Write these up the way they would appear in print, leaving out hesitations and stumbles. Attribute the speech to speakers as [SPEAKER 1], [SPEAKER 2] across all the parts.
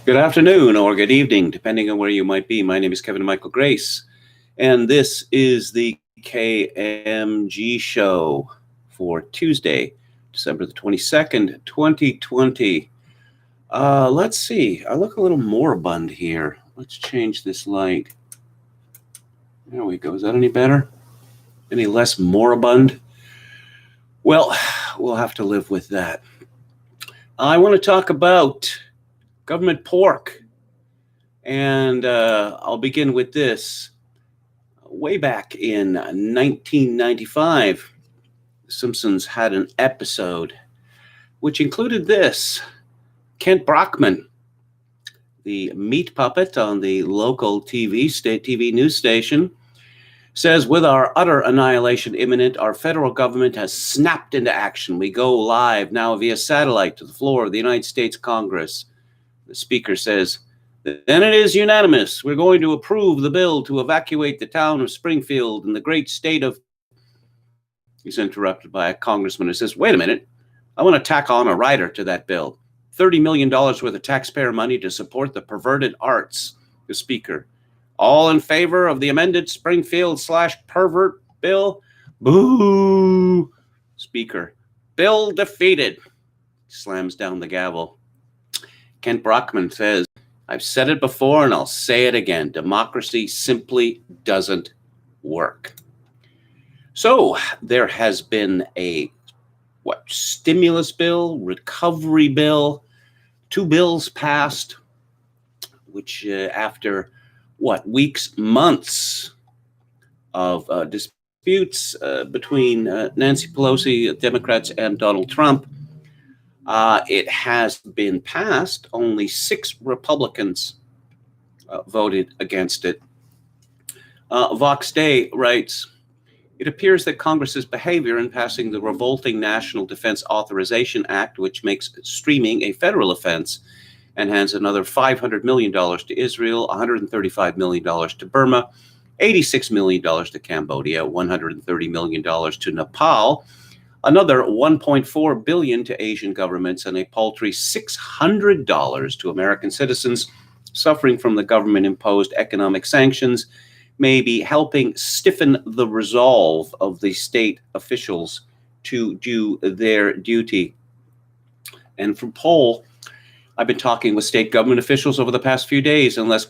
[SPEAKER 1] Good afternoon or good evening, depending on where you might be. My name is Kevin Michael Grace, and this is the KMG Show for Tuesday, December the 22nd, 2020. Let's see. I look a little moribund here. Let's change this light. There we go. Is that any better? Any less moribund? Well, we'll have to live with that. I want to talk about government pork. And I'll begin with this. Way back in 1995, The Simpsons had an episode which included this. Kent Brockman, the meat puppet on the local TV news station, says, with our utter annihilation imminent, our federal government has snapped into action. We go live now via satellite to the floor of the United States Congress. The speaker says, then it is unanimous. We're going to approve the bill to evacuate the town of Springfield in the great state of... He's interrupted by a congressman who says, wait a minute, I want to tack on a rider to that bill. $30 million worth of taxpayer money to support the perverted arts. The speaker, all in favor of the amended Springfield/pervert bill? Boo! Speaker, bill defeated. Slams down the gavel. Kent Brockman says, I've said it before and I'll say it again. Democracy simply doesn't work. So there has been a stimulus bill, recovery bill, two bills passed, which after weeks, months of disputes between Nancy Pelosi, Democrats, and Donald Trump, it has been passed. Only 6 Republicans voted against it. Vox Day writes, it appears that Congress's behavior in passing the revolting National Defense Authorization Act, which makes streaming a federal offense and hands another $500 million to Israel, $135 million to Burma, $86 million to Cambodia, $130 million to Nepal, another $1.4 billion to Asian governments, and a paltry $600 to American citizens suffering from the government-imposed economic sanctions may be helping stiffen the resolve of the state officials to do their duty. And from poll, I've been talking with state government officials over the past few days. Unless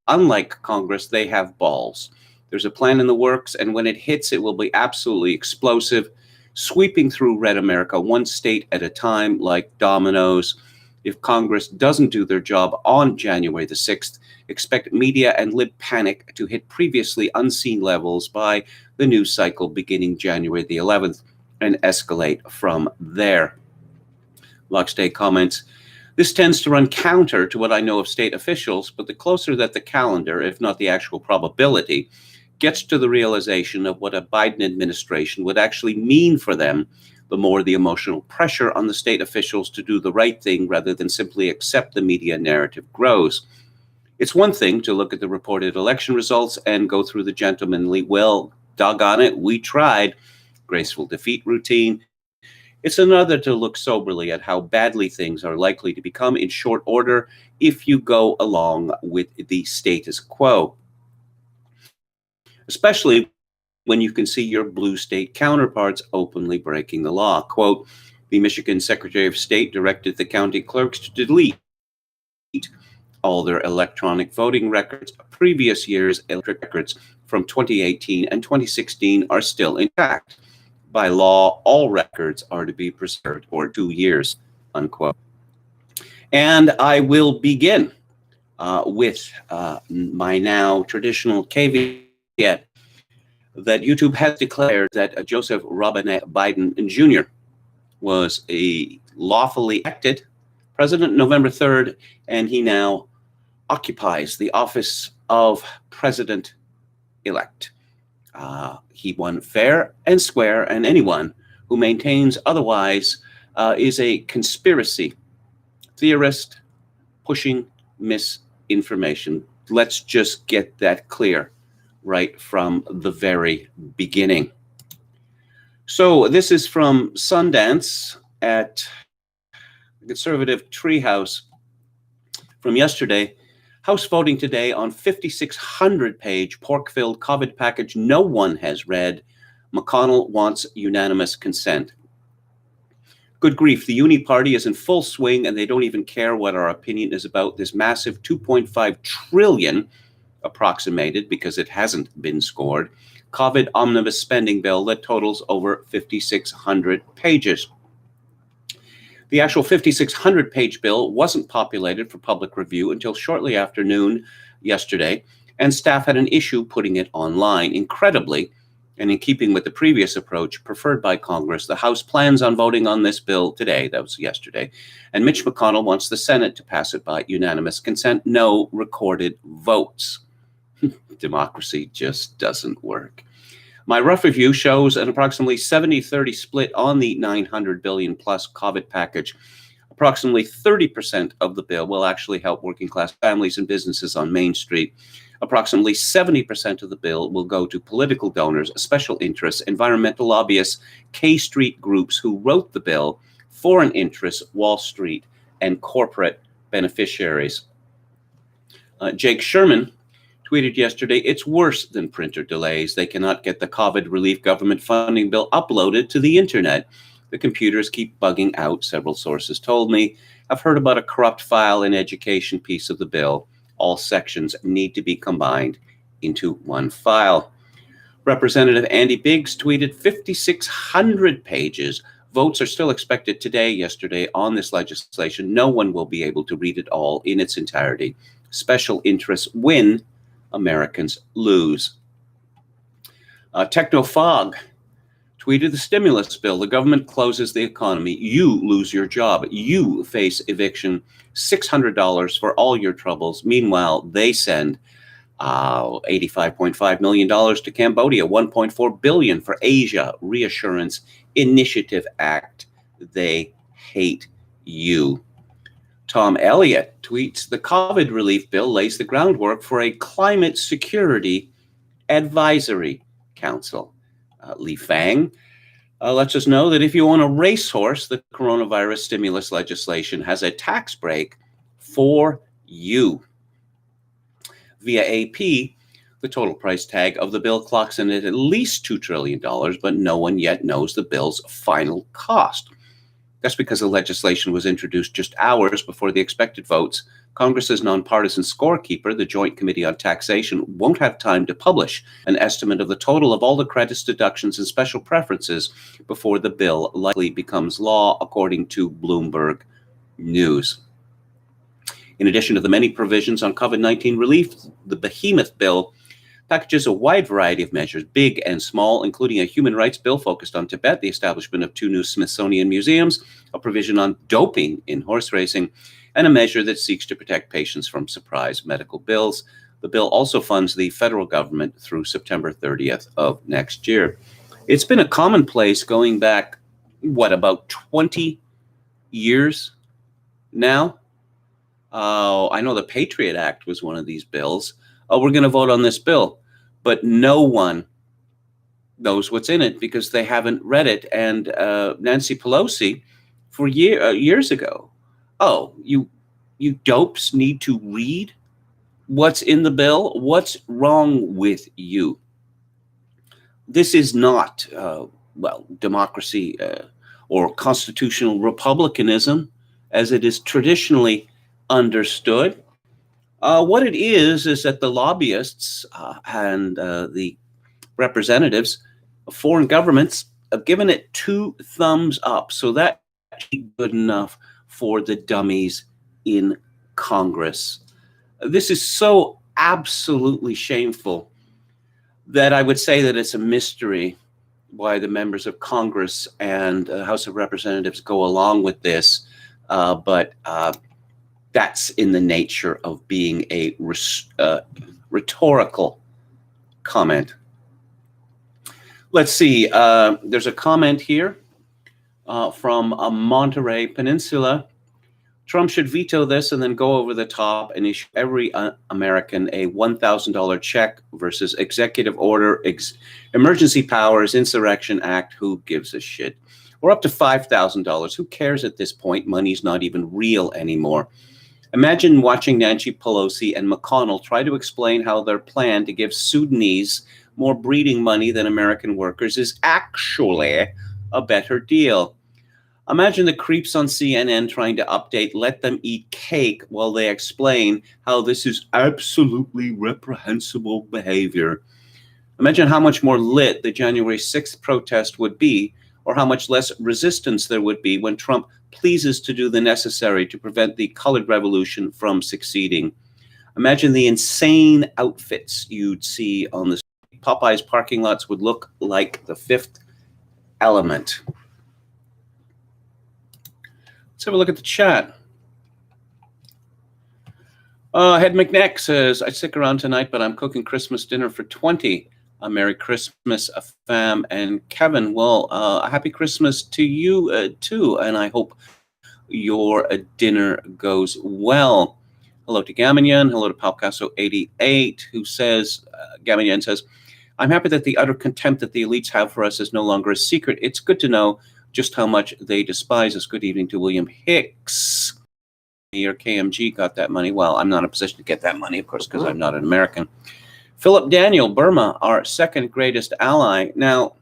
[SPEAKER 1] unlike Congress, they have balls. There's a plan in the works, and when it hits, it will be absolutely explosive, sweeping through red America one state at a time like dominoes. If Congress doesn't do their job on January the 6th, expect media and lib panic to hit previously unseen levels by the news cycle beginning January the 11th and escalate from there. Vox Day comments, this tends to run counter to what I know of state officials, but the closer that the calendar, if not the actual probability, gets to the realization of what a Biden administration would actually mean for them, the more the emotional pressure on the state officials to do the right thing rather than simply accept the media narrative grows. It's one thing to look at the reported election results and go through the gentlemanly, well, doggone it, we tried, graceful defeat routine. It's another to look soberly at how badly things are likely to become in short order if you go along with the status quo, especially when you can see your blue state counterparts openly breaking the law. Quote, the Michigan Secretary of State directed the county clerks to delete all their electronic voting records. Previous year's electric records from 2018 and 2016 are still intact. By law, all records are to be preserved for 2 years, unquote. And I will begin with my now traditional caveat that YouTube has declared that Joseph Robinette Biden Jr. was a lawfully elected president November 3rd, and he now occupies the office of president-elect. He won fair and square, and anyone who maintains otherwise is a conspiracy theorist pushing misinformation. Let's just get that clear right from the very beginning. So this is from Sundance at The conservative treehouse from yesterday. House voting today on 5,600-page pork-filled COVID package no one has read. McConnell wants unanimous consent. Good grief, the Uni Party is in full swing, and they don't even care what our opinion is about this massive 2.5 trillion, approximated because it hasn't been scored, COVID omnibus spending bill that totals over 5,600 pages. The actual 5,600-page bill wasn't populated for public review until shortly after noon yesterday, and staff had an issue putting it online. Incredibly, and in keeping with the previous approach preferred by Congress, the House plans on voting on this bill today, that was yesterday, and Mitch McConnell wants the Senate to pass it by unanimous consent, no recorded votes. Democracy just doesn't work. My rough review shows an approximately 70-30 split on the $900 billion plus COVID package. Approximately 30% of the bill will actually help working class families and businesses on Main Street. Approximately 70% of the bill will go to political donors, special interests, environmental lobbyists, K Street groups who wrote the bill, foreign interests, Wall Street, and corporate beneficiaries. Jake Sherman tweeted yesterday, it's worse than printer delays. They cannot get the COVID relief government funding bill uploaded to the internet. The computers keep bugging out, several sources told me. I've heard about a corrupt file in education piece of the bill. All sections need to be combined into one file. Representative Andy Biggs tweeted 5,600 pages. Votes are still expected yesterday on this legislation. No one will be able to read it all in its entirety. Special interests win, Americans lose. Technofog tweeted the stimulus bill. The government closes the economy. You lose your job. You face eviction. $600 for all your troubles. Meanwhile, they send $85.5 million to Cambodia, $1.4 billion for Asia Reassurance Initiative Act. They hate you. Tom Elliott tweets, the COVID relief bill lays the groundwork for a climate security advisory council. Li Fang lets us know that if you own a racehorse, the coronavirus stimulus legislation has a tax break for you. Via AP, the total price tag of the bill clocks in at least $2 trillion, but no one yet knows the bill's final cost. That's because the legislation was introduced just hours before the expected votes. Congress's nonpartisan scorekeeper, the Joint Committee on Taxation, won't have time to publish an estimate of the total of all the credits, deductions, and special preferences before the bill likely becomes law, according to Bloomberg News. In addition to the many provisions on COVID-19 relief, the behemoth bill packages a wide variety of measures, big and small, including a human rights bill focused on Tibet, the establishment of 2 new Smithsonian museums, a provision on doping in horse racing, and a measure that seeks to protect patients from surprise medical bills. The bill also funds the federal government through September 30th of next year. It's been a commonplace going back, about 20 years now? I know the Patriot Act was one of these bills. We're going to vote on this bill. But no one knows what's in it because they haven't read it. And Nancy Pelosi, for years ago, you dopes need to read what's in the bill? What's wrong with you? This is not, democracy or constitutional republicanism as it is traditionally understood. What it is that the lobbyists and the representatives of foreign governments have given it 2 thumbs up. So that's good enough for the dummies in Congress. This is so absolutely shameful that I would say that it's a mystery why the members of Congress and House of Representatives go along with this. But that's in the nature of being a rhetorical comment. Let's see. There's a comment here from Monterey Peninsula. Trump should veto this and then go over the top and issue every American a $1,000 check versus executive order, emergency powers, insurrection act. Who gives a shit? or up to $5,000. Who cares at this point? Money's not even real anymore. Imagine watching Nancy Pelosi and McConnell try to explain how their plan to give Sudanese more breeding money than American workers is actually a better deal. Imagine the creeps on CNN trying to update Let Them Eat Cake while they explain how this is absolutely reprehensible behavior. Imagine how much more lit the January 6th protest would be, or how much less resistance there would be when Trump pleases to do the necessary to prevent the colored revolution from succeeding. Imagine the insane outfits you'd see on the street. Popeye's parking lots would look like the Fifth Element. Let's have a look at the chat. Head McNeck says, I stick around tonight, but I'm cooking Christmas dinner for 20. A Merry Christmas, fam. And Kevin, well, a happy Christmas to you too. And I hope your dinner goes well. Hello to Gaminian. Hello to Palcasso88, who says, Gaminian says, I'm happy that the utter contempt that the elites have for us is no longer a secret. It's good to know just how much they despise us. Good evening to William Hicks. Your KMG got that money. Well, I'm not in a position to get that money, of course, because I'm not an American. Philip Daniel, Burma, our second greatest ally. Now,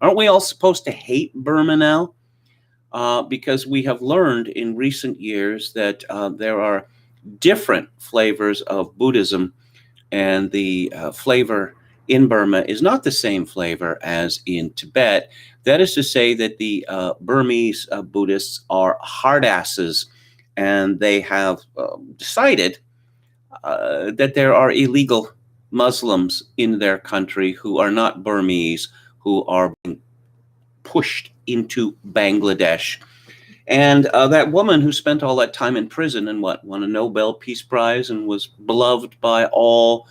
[SPEAKER 1] aren't we all supposed to hate Burma now? Because we have learned in recent years that there are different flavors of Buddhism, and the flavor in Burma is not the same flavor as in Tibet. That is to say that the Burmese Buddhists are hard asses, and they have decided that there are illegal Muslims in their country who are not Burmese, who are being pushed into Bangladesh. And that woman who spent all that time in prison and won a Nobel Peace Prize and was beloved by all,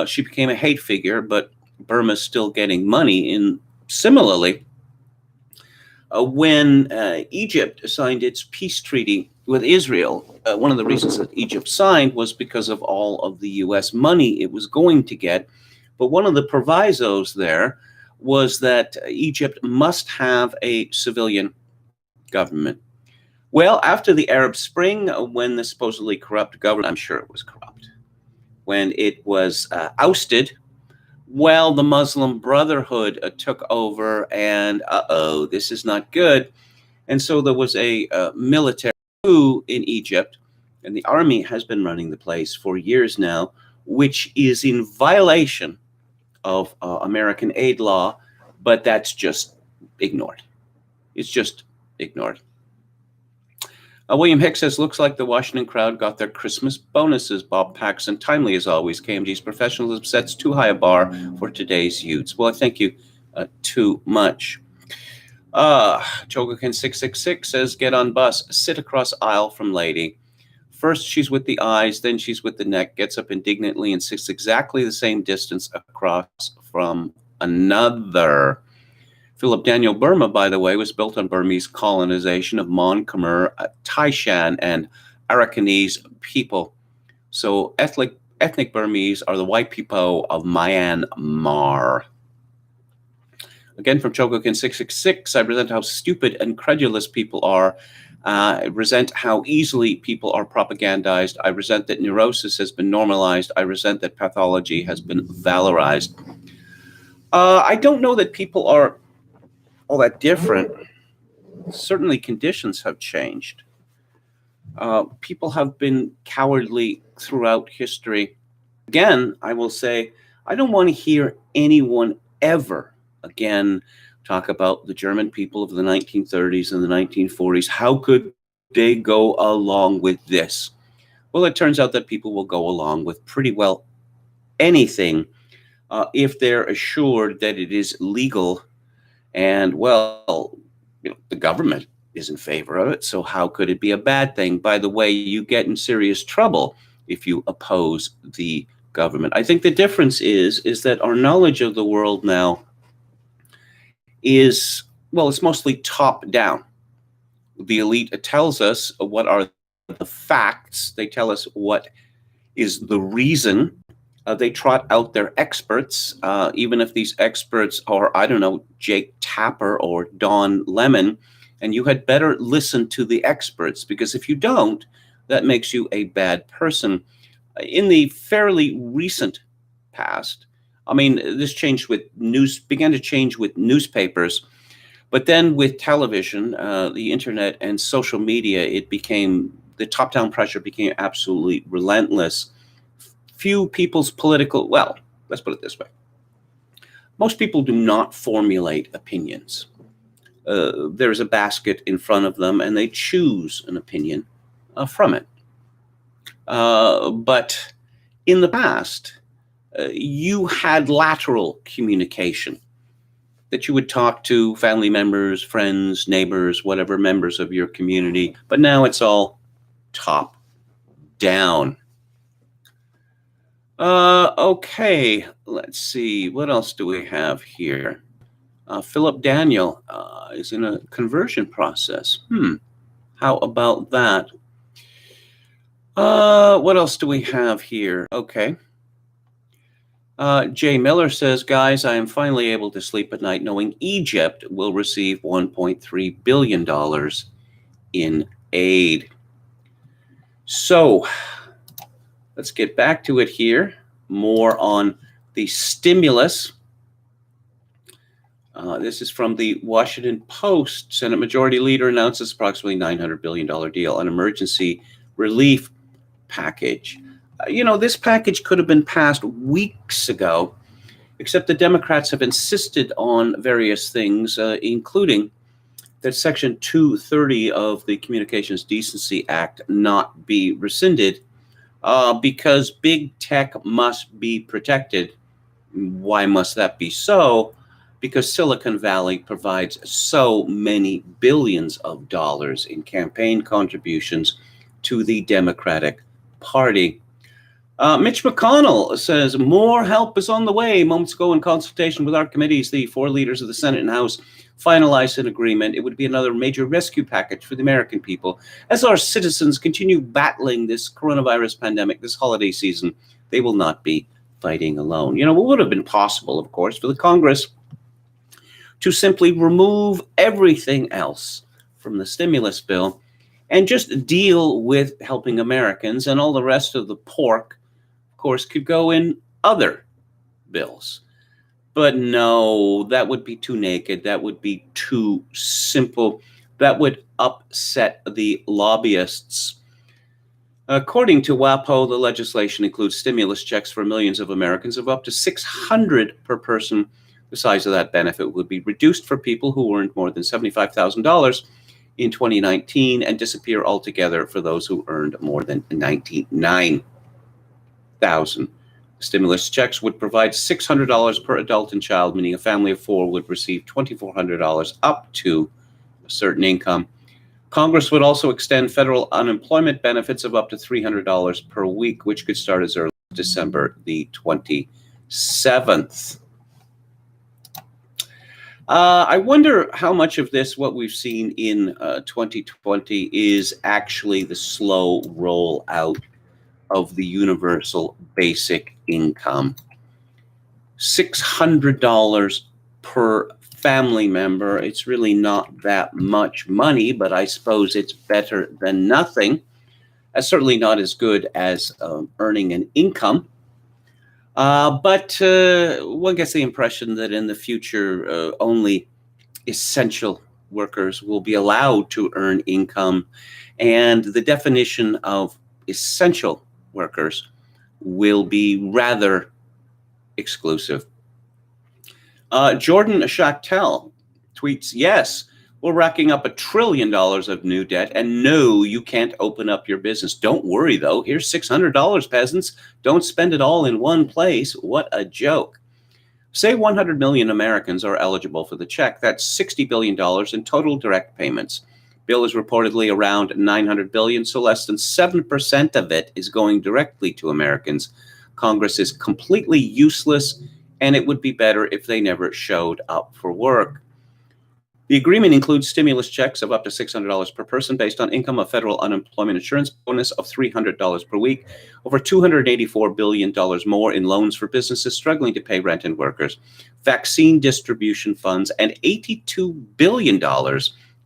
[SPEAKER 1] she became a hate figure, but Burma's still getting money. And similarly, when Egypt signed its peace treaty with Israel, one of the reasons that Egypt signed was because of all of the U.S. money it was going to get. But one of the provisos there was that Egypt must have a civilian government. Well, after the Arab Spring, when the supposedly corrupt government, I'm sure it was corrupt, when it was ousted, well, the Muslim Brotherhood took over, and this is not good. And so there was a military coup in Egypt, and the army has been running the place for years now, which is in violation of American aid law, but that's just ignored. It's just ignored. William Hicks says, looks like the Washington crowd got their Christmas bonuses. Bob Paxson, timely as always. KMG's professionalism sets too high a bar for today's youths. Well, thank you too much. Chogokin666 says, get on bus, sit across aisle from lady. First she's with the eyes, then she's with the neck, gets up indignantly and sits exactly the same distance across from another. Philip Daniel, Burma, by the way, was built on Burmese colonization of Mon, Khmer, Taishan, and Arakanese people. So ethnic Burmese are the white people of Myanmar. Again, from Chogokin666, I resent how stupid and credulous people are. I resent how easily people are propagandized. I resent that neurosis has been normalized. I resent that pathology has been valorized. I don't know that people are all that different. Certainly conditions have changed. People have been cowardly throughout history. Again, I will say, I don't want to hear anyone ever again talk about the German people of the 1930s and the 1940s. How could they go along with this? Well, it turns out that people will go along with pretty well anything if they're assured that it is legal. And, well, the government is in favor of it, so how could it be a bad thing? By the way, you get in serious trouble if you oppose the government. I think the difference is that our knowledge of the world now is, well, it's mostly top down. The elite tells us what are the facts. They tell us what is the reason They trot out their experts, even if these experts are, I don't know, Jake Tapper or Don Lemon, and you had better listen to the experts, because if you don't, that makes you a bad person. In the fairly recent past, I mean, this began to change with newspapers, but then with television, the internet, and social media, the top-down pressure became absolutely relentless. Few people's let's put it this way. Most people do not formulate opinions. There's a basket in front of them, and they choose an opinion from it. But in the past, you had lateral communication, that you would talk to family members, friends, neighbors, whatever members of your community. But now it's all top down. Okay, let's see. What else do we have here? Philip Daniel is in a conversion process. How about that? What else do we have here? Okay. Jay Miller says, guys, I am finally able to sleep at night knowing Egypt will receive $1.3 billion in aid. So let's get back to it here. More on the stimulus. This is from the Washington Post. Senate Majority Leader announces approximately $900 billion deal on emergency relief package. This package could have been passed weeks ago, except the Democrats have insisted on various things, including that Section 230 of the Communications Decency Act not be rescinded, because big tech must be protected. Why must that be so? Because Silicon Valley provides so many billions of dollars in campaign contributions to the Democratic Party. Mitch McConnell says, more help is on the way. Moments ago, in consultation with our committees, the 4 leaders of the Senate and House finalized an agreement. It would be another major rescue package for the American people. As our citizens continue battling this coronavirus pandemic this holiday season, they will not be fighting alone. What would have been possible, of course, for the Congress to simply remove everything else from the stimulus bill and just deal with helping Americans, and all the rest of the pork, of course, could go in other bills. But no, that would be too naked. That would be too simple. That would upset the lobbyists. According to WAPO, the legislation includes stimulus checks for millions of Americans of up to $600 per person. The size of that benefit would be reduced for people who earned more than $75,000 in 2019 and disappear altogether for those who earned more than $99,000. Stimulus checks would provide $600 per adult and child, meaning a family of 4 would receive $2,400 up to a certain income. Congress would also extend federal unemployment benefits of up to $300 per week, which could start as early as December the 27th. I wonder how much of this, what we've seen in 2020, is actually the slow roll out of the universal basic income. $600 per family member. It's really not that much money, but I suppose it's better than nothing. Certainly not as good as earning an income. But one gets the impression that in the future, only essential workers will be allowed to earn income. And the definition of essential workers will be rather exclusive. Jordan Schachtel tweets, yes, we're racking up $1 trillion of new debt, and no, you can't open up your business. Don't worry, though. Here's $600, peasants. Don't spend it all in one place. What a joke. Say 100 million Americans are eligible for the check. That's $60 billion in total direct payments. Bill is reportedly around $900 billion, so less than 7% of it is going directly to Americans. Congress is completely useless, and it would be better if they never showed up for work. The agreement includes stimulus checks of up to $600 per person based on income, a federal unemployment insurance bonus of $300 per week, over $284 billion more in loans for businesses struggling to pay rent and workers, vaccine distribution funds, and $82 billion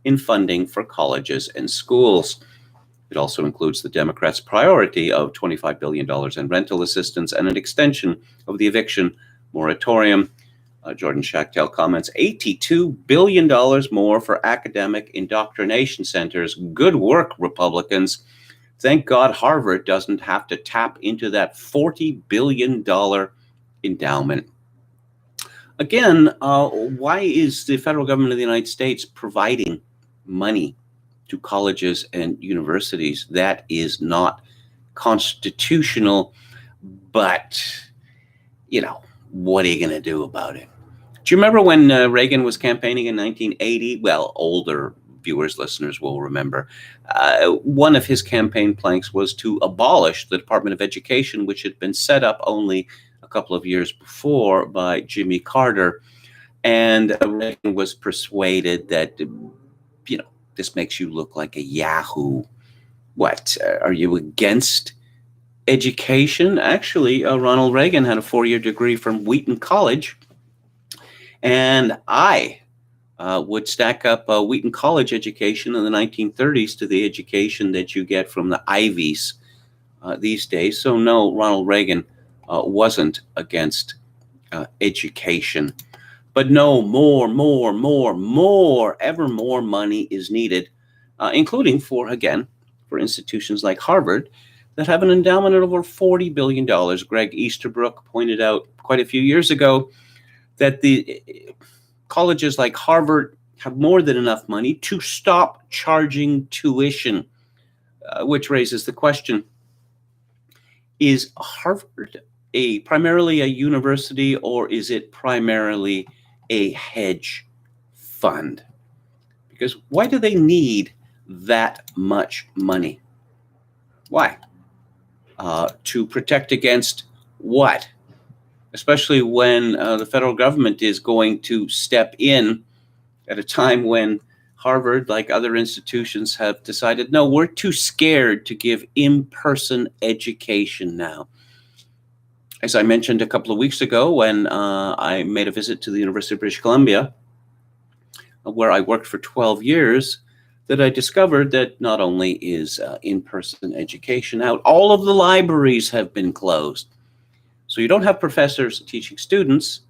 [SPEAKER 1] in funding for colleges and schools. It also includes the Democrats' priority of $25 billion in rental assistance and an extension of the eviction moratorium. Jordan Schachtel comments, $82 billion more for academic indoctrination centers. Good work, Republicans. Thank God Harvard doesn't have to tap into that $40 billion endowment. Again, why is the federal government of the United States providing money to colleges and universities? That is not constitutional, but, what are you going to do about it? Do you remember when Reagan was campaigning in 1980? Well, older viewers, listeners will remember. One of his campaign planks was to abolish the Department of Education, which had been set up only a couple of years before by Jimmy Carter. And Reagan was persuaded that, this makes you look like a yahoo. What, are you against education? Actually, Ronald Reagan had a 4-year degree from Wheaton College. And I would stack up Wheaton College education in the 1930s to the education that you get from the Ivies these days. So no, Ronald Reagan wasn't against education. But no, ever more money is needed, including for institutions like Harvard that have an endowment of over $40 billion. Greg Easterbrook pointed out quite a few years ago that the colleges like Harvard have more than enough money to stop charging tuition, which raises the question, is Harvard primarily a university, or is it primarily a hedge fund? Because why do they need that much money? Why? To protect against what? Especially when the federal government is going to step in at a time when Harvard, like other institutions, have decided, no, we're too scared to give in-person education now. As I mentioned a couple of weeks ago when I made a visit to the University of British Columbia, where I worked for 12 years, that I discovered that not only is in-person education out, all of the libraries have been closed. So you don't have professors teaching students,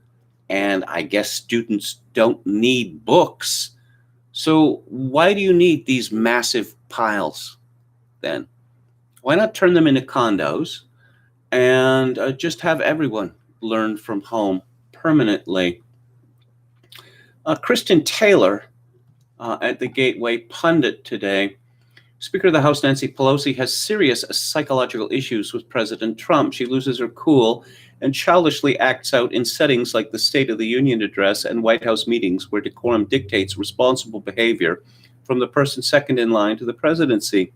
[SPEAKER 1] and I guess students don't need books. So why do you need these massive piles then? Why not turn them into condos and just have everyone learn from home permanently? Kristen Taylor at the Gateway Pundit today, Speaker of the House Nancy Pelosi has serious psychological issues with President Trump. She loses her cool and childishly acts out in settings like the State of the Union address and White House meetings where decorum dictates responsible behavior from the person second in line to the presidency.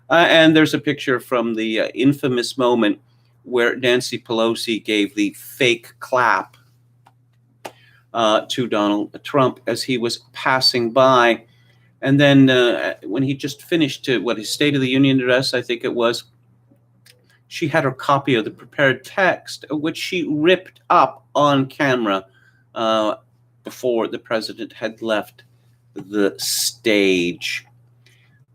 [SPEAKER 1] And there's a picture from the infamous moment where Nancy Pelosi gave the fake clap to Donald Trump as he was passing by. And then when he just finished his State of the Union address, I think it was, she had her copy of the prepared text, which she ripped up on camera before the president had left the stage.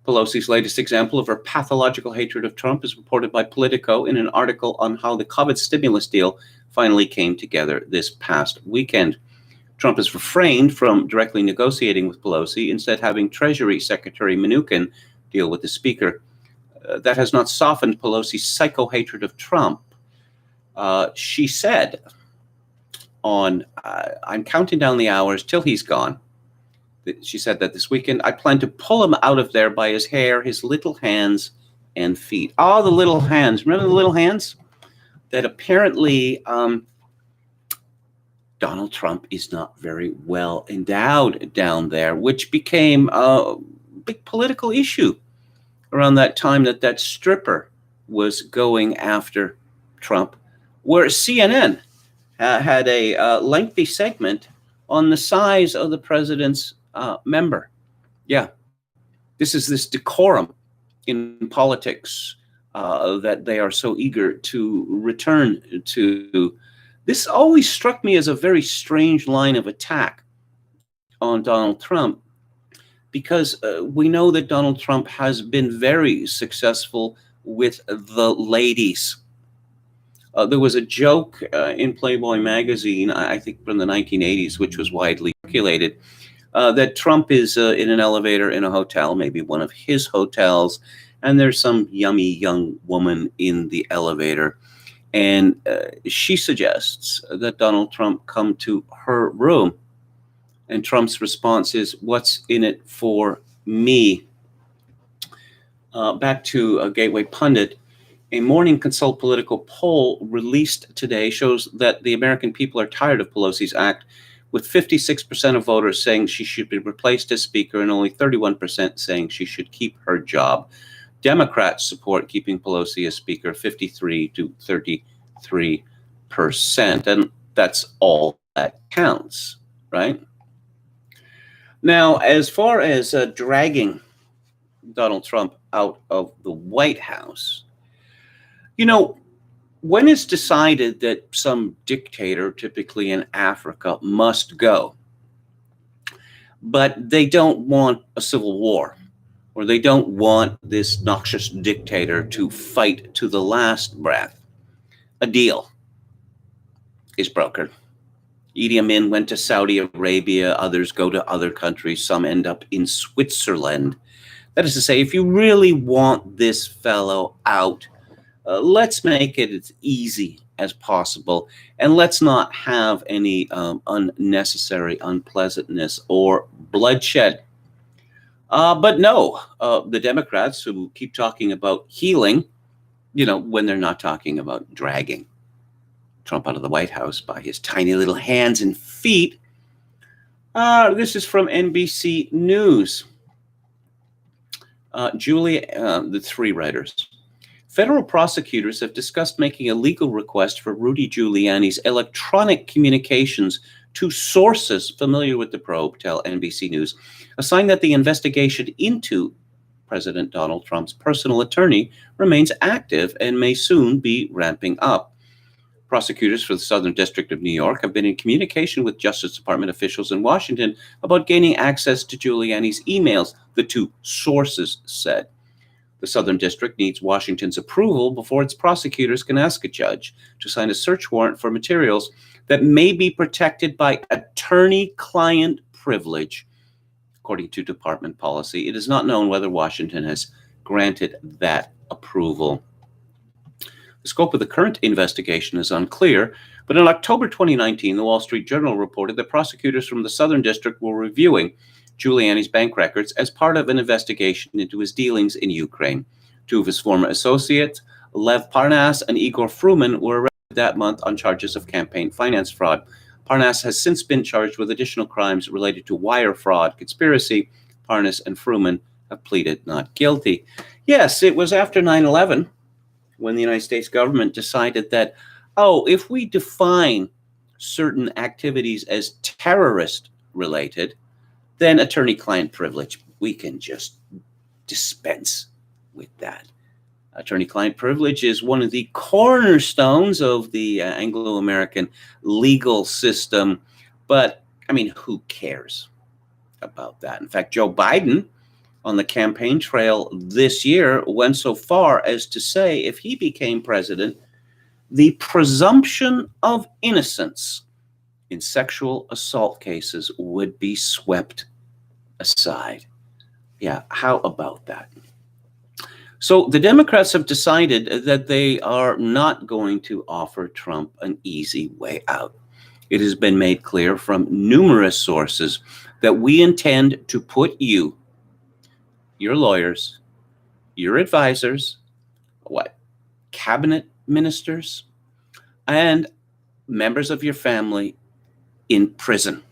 [SPEAKER 1] Pelosi's latest example of her pathological hatred of Trump is reported by Politico in an article on how the COVID stimulus deal finally came together this past weekend. Trump has refrained from directly negotiating with Pelosi, instead having Treasury Secretary Mnuchin deal with the speaker. That has not softened Pelosi's psycho-hatred of Trump. She said I'm counting down the hours till he's gone. She said that this weekend, I plan to pull him out of there by his hair, his little hands and feet. Oh, the little hands. Remember the little hands? That apparently Donald Trump is not very well endowed down there, which became a big political issue around that time that stripper was going after Trump, where CNN had a lengthy segment on the size of the president's member. Yeah, this decorum in politics that they are so eager to return to. This always struck me as a very strange line of attack on Donald Trump, because we know that Donald Trump has been very successful with the ladies. There was a joke in Playboy magazine, I think from the 1980s, which was widely circulated, that Trump is in an elevator in a hotel, maybe one of his hotels, and there's some yummy young woman in the elevator. And she suggests that Donald Trump come to her room. And Trump's response is, "What's in it for me?" Back to a Gateway Pundit. A Morning Consult political poll released today shows that the American people are tired of Pelosi's act, with 56% of voters saying she should be replaced as Speaker and only 31% saying she should keep her job. Democrats support keeping Pelosi as Speaker, 53 to 33%. And that's all that counts, right? Now, as far as dragging Donald Trump out of the White House, when it's decided that some dictator, typically in Africa, must go, but they don't want a civil war, or they don't want this noxious dictator to fight to the last breath, a deal is brokered. Idi Amin went to Saudi Arabia, others go to other countries, some end up in Switzerland. That is to say, if you really want this fellow out, let's make it as easy as possible, and let's not have any unnecessary unpleasantness or bloodshed. But no, the Democrats, who keep talking about healing, when they're not talking about dragging Trump out of the White House by his tiny little hands and feet. This is from NBC News. The three writers. Federal prosecutors have discussed making a legal request for Rudy Giuliani's electronic communications to sources familiar with the probe, tell NBC News, a sign that the investigation into President Donald Trump's personal attorney remains active and may soon be ramping up. Prosecutors for the Southern District of New York have been in communication with Justice Department officials in Washington about gaining access to Giuliani's emails, the two sources said. The Southern District needs Washington's approval before its prosecutors can ask a judge to sign a search warrant for materials that may be protected by attorney-client privilege. According to department policy, it is not known whether Washington has granted that approval. The scope of the current investigation is unclear, but in October 2019, the Wall Street Journal reported that prosecutors from the Southern District were reviewing Giuliani's bank records as part of an investigation into his dealings in Ukraine. Two of his former associates, Lev Parnas and Igor Fruman, were arrested that month on charges of campaign finance fraud. Parnas has since been charged with additional crimes related to wire fraud, conspiracy. Parnas and Fruman have pleaded not guilty. Yes, it was after 9/11 when the United States government decided that, if we define certain activities as terrorist-related, then attorney-client privilege, we can just dispense with that. Attorney-client privilege is one of the cornerstones of the Anglo-American legal system, but, who cares about that? In fact, Joe Biden, on the campaign trail this year, went so far as to say if he became president, the presumption of innocence in sexual assault cases would be swept aside. Yeah, how about that? So the Democrats have decided that they are not going to offer Trump an easy way out. It has been made clear from numerous sources that we intend to put you, your lawyers, your advisors, cabinet ministers, and members of your family in prison.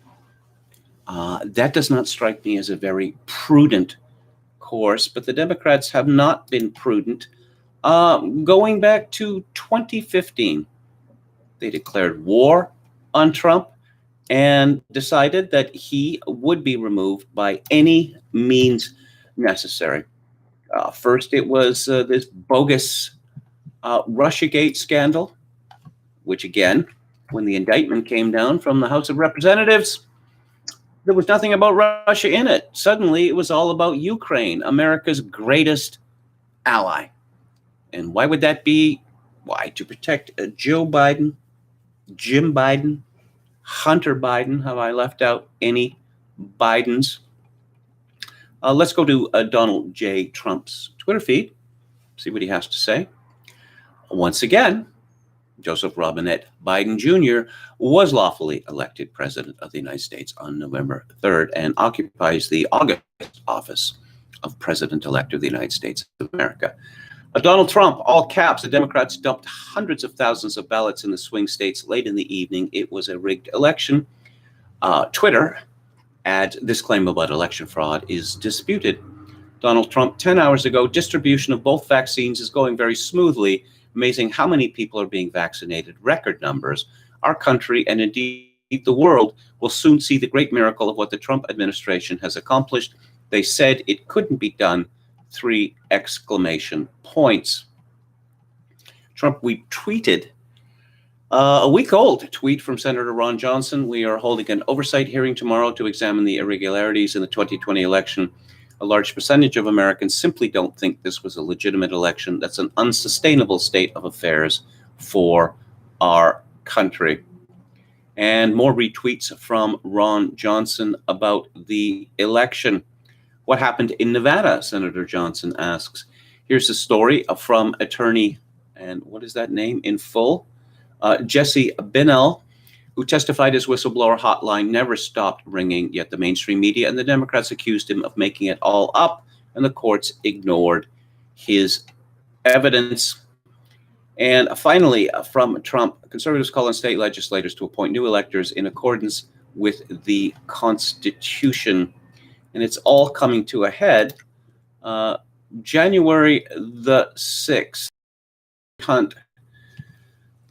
[SPEAKER 1] That does not strike me as a very prudent course, but the Democrats have not been prudent. Going back to 2015, they declared war on Trump and decided that he would be removed by any means necessary. First, it was this bogus Russiagate scandal, which again, when the indictment came down from the House of Representatives, there was nothing about Russia in it. Suddenly, it was all about Ukraine, America's greatest ally. And why would that be? Why? To protect Joe Biden, Jim Biden, Hunter Biden. Have I left out any Bidens? Let's go to Donald J. Trump's Twitter feed, see what he has to say. Once again, Joseph Robinette Biden Jr. was lawfully elected president of the United States on November 3rd and occupies the August office of president-elect of the United States of America. Donald Trump, all caps, the Democrats dumped hundreds of thousands of ballots in the swing states late in the evening. It was a rigged election. Twitter adds this claim about election fraud is disputed. Donald Trump, 10 hours ago, distribution of both vaccines is going very smoothly. Amazing how many people are being vaccinated, record numbers. Our country and indeed the world will soon see the great miracle of what the Trump administration has accomplished. They said it couldn't be done. 3 exclamation points. Trump retweeted a week-old tweet from Senator Ron Johnson. We are holding an oversight hearing tomorrow to examine the irregularities in the 2020 election. A large percentage of Americans simply don't think this was a legitimate election. That's an unsustainable state of affairs for our country. And more retweets from Ron Johnson about the election. What happened in Nevada, Senator Johnson asks. Here's a story from attorney, and what is that name in full? Jesse Binnell, who testified his whistleblower hotline never stopped ringing, yet the mainstream media and the Democrats accused him of making it all up, and the courts ignored his evidence. And finally, from Trump, conservatives call on state legislators to appoint new electors in accordance with the Constitution. And it's all coming to a head. January the 6th, Hunt.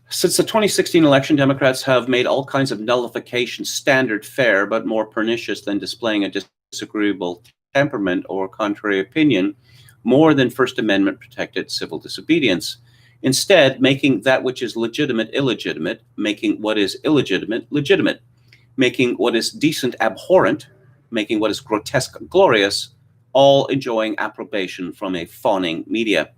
[SPEAKER 1] Since the 2016 election, Democrats have made all kinds of nullification standard fare, but more pernicious than displaying a disagreeable temperament or contrary opinion, more than First Amendment protected civil disobedience. Instead, making that which is legitimate illegitimate, making what is illegitimate legitimate, making what is decent abhorrent, making what is grotesque glorious, all enjoying approbation from a fawning media.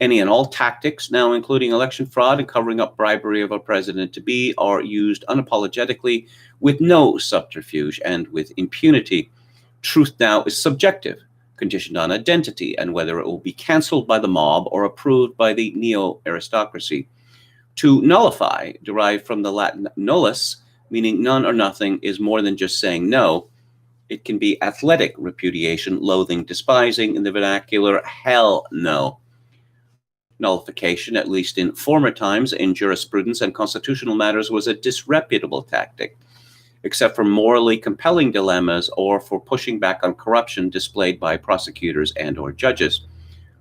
[SPEAKER 1] Any and all tactics, now including election fraud and covering up bribery of a president-to-be, are used unapologetically with no subterfuge and with impunity. Truth now is subjective, conditioned on identity and whether it will be canceled by the mob or approved by the neo-aristocracy. To nullify, derived from the Latin nullus, meaning none or nothing, is more than just saying no. It can be athletic repudiation, loathing, despising, in the vernacular, hell no. Nullification, at least in former times in jurisprudence and constitutional matters, was a disreputable tactic, except for morally compelling dilemmas or for pushing back on corruption displayed by prosecutors and or judges.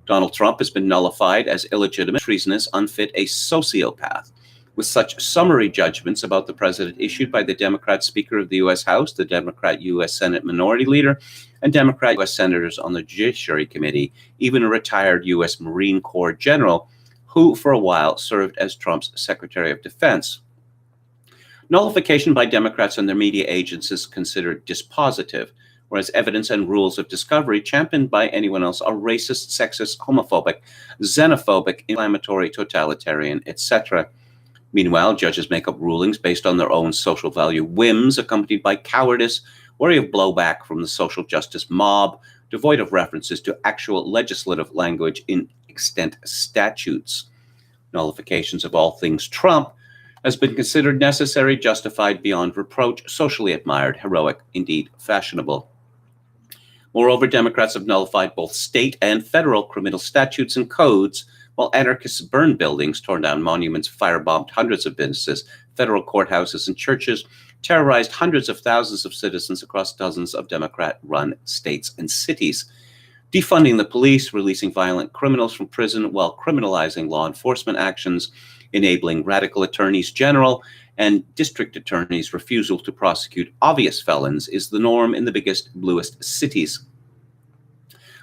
[SPEAKER 1] Donald Trump has been nullified as illegitimate, treasonous, unfit, a sociopath, with such summary judgments about the president issued by the Democrat Speaker of the U.S. House, the Democrat U.S. Senate Minority Leader, and Democrat U.S. Senators on the Judiciary Committee, even a retired U.S. Marine Corps general who for a while served as Trump's Secretary of Defense. Nullification by Democrats and their media agents is considered dispositive, whereas evidence and rules of discovery championed by anyone else are racist, sexist, homophobic, xenophobic, inflammatory, totalitarian, etc. Meanwhile, judges make up rulings based on their own social value whims, accompanied by cowardice, worry of blowback from the social justice mob, devoid of references to actual legislative language in extant statutes. Nullifications of all things Trump has been considered necessary, justified beyond reproach, socially admired, heroic, indeed fashionable. Moreover, Democrats have nullified both state and federal criminal statutes and codes, while anarchists burned buildings, torn down monuments, firebombed hundreds of businesses, federal courthouses, and churches, terrorized hundreds of thousands of citizens across dozens of Democrat-run states and cities, defunding the police, releasing violent criminals from prison while criminalizing law enforcement actions, enabling radical attorneys general and district attorneys' refusal to prosecute obvious felons is the norm in the biggest, bluest cities.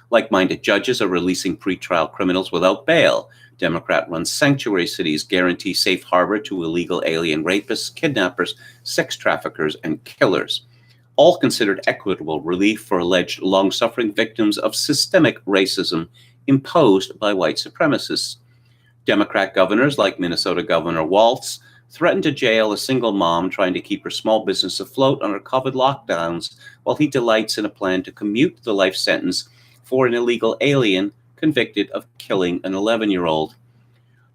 [SPEAKER 1] Like-minded judges are releasing pretrial criminals without bail. Democrat-run sanctuary cities guarantee safe harbor to illegal alien rapists, kidnappers, sex traffickers, and killers. All considered equitable relief for alleged long-suffering victims of systemic racism imposed by white supremacists. Democrat governors like Minnesota Governor Walz threatened to jail a single mom trying to keep her small business afloat under COVID lockdowns, while he delights in a plan to commute the life sentence for an illegal alien convicted of killing an 11-year-old.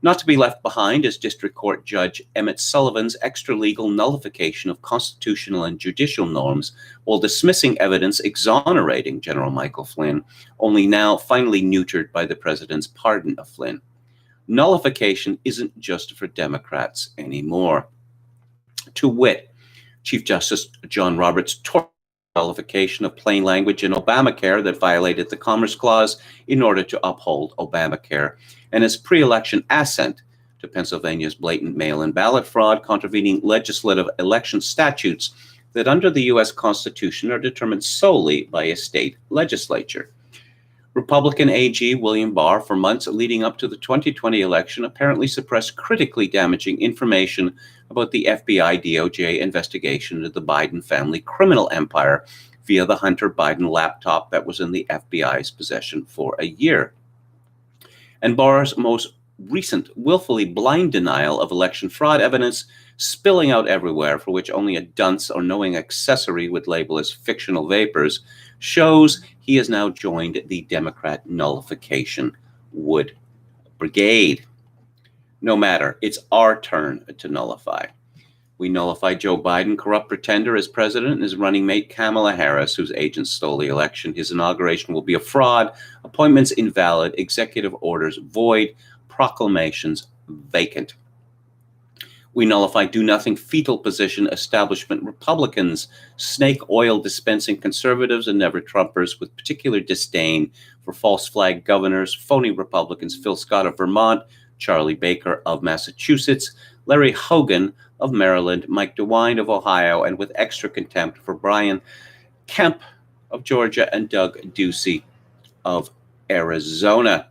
[SPEAKER 1] Not to be left behind is District Court Judge Emmett Sullivan's extra-legal nullification of constitutional and judicial norms while dismissing evidence exonerating General Michael Flynn, only now finally neutered by the president's pardon of Flynn. Nullification isn't just for Democrats anymore. To wit, Chief Justice John Roberts nullification of plain language in Obamacare that violated the Commerce Clause in order to uphold Obamacare, and his pre-election assent to Pennsylvania's blatant mail-in ballot fraud, contravening legislative election statutes that under the U.S. Constitution are determined solely by a state legislature. Republican AG William Barr, for months leading up to the 2020 election, apparently suppressed critically damaging information about the FBI DOJ investigation into the Biden family criminal empire via the Hunter Biden laptop that was in the FBI's possession for a year. And Barr's most recent willfully blind denial of election fraud evidence spilling out everywhere, for which only a dunce or knowing accessory would label as fictional vapors, shows he has now joined the Democrat nullification wood brigade. No matter, it's our turn to nullify. We nullify Joe Biden, corrupt pretender, as president, and his running mate Kamala Harris, whose agents stole the election. His inauguration will be a fraud, appointments invalid, executive orders void, proclamations vacant. We nullify do-nothing fetal position establishment Republicans, snake oil dispensing conservatives, and never-Trumpers with particular disdain for false flag governors, phony Republicans Phil Scott of Vermont, Charlie Baker of Massachusetts, Larry Hogan of Maryland, Mike DeWine of Ohio, and with extra contempt for Brian Kemp of Georgia and Doug Ducey of Arizona.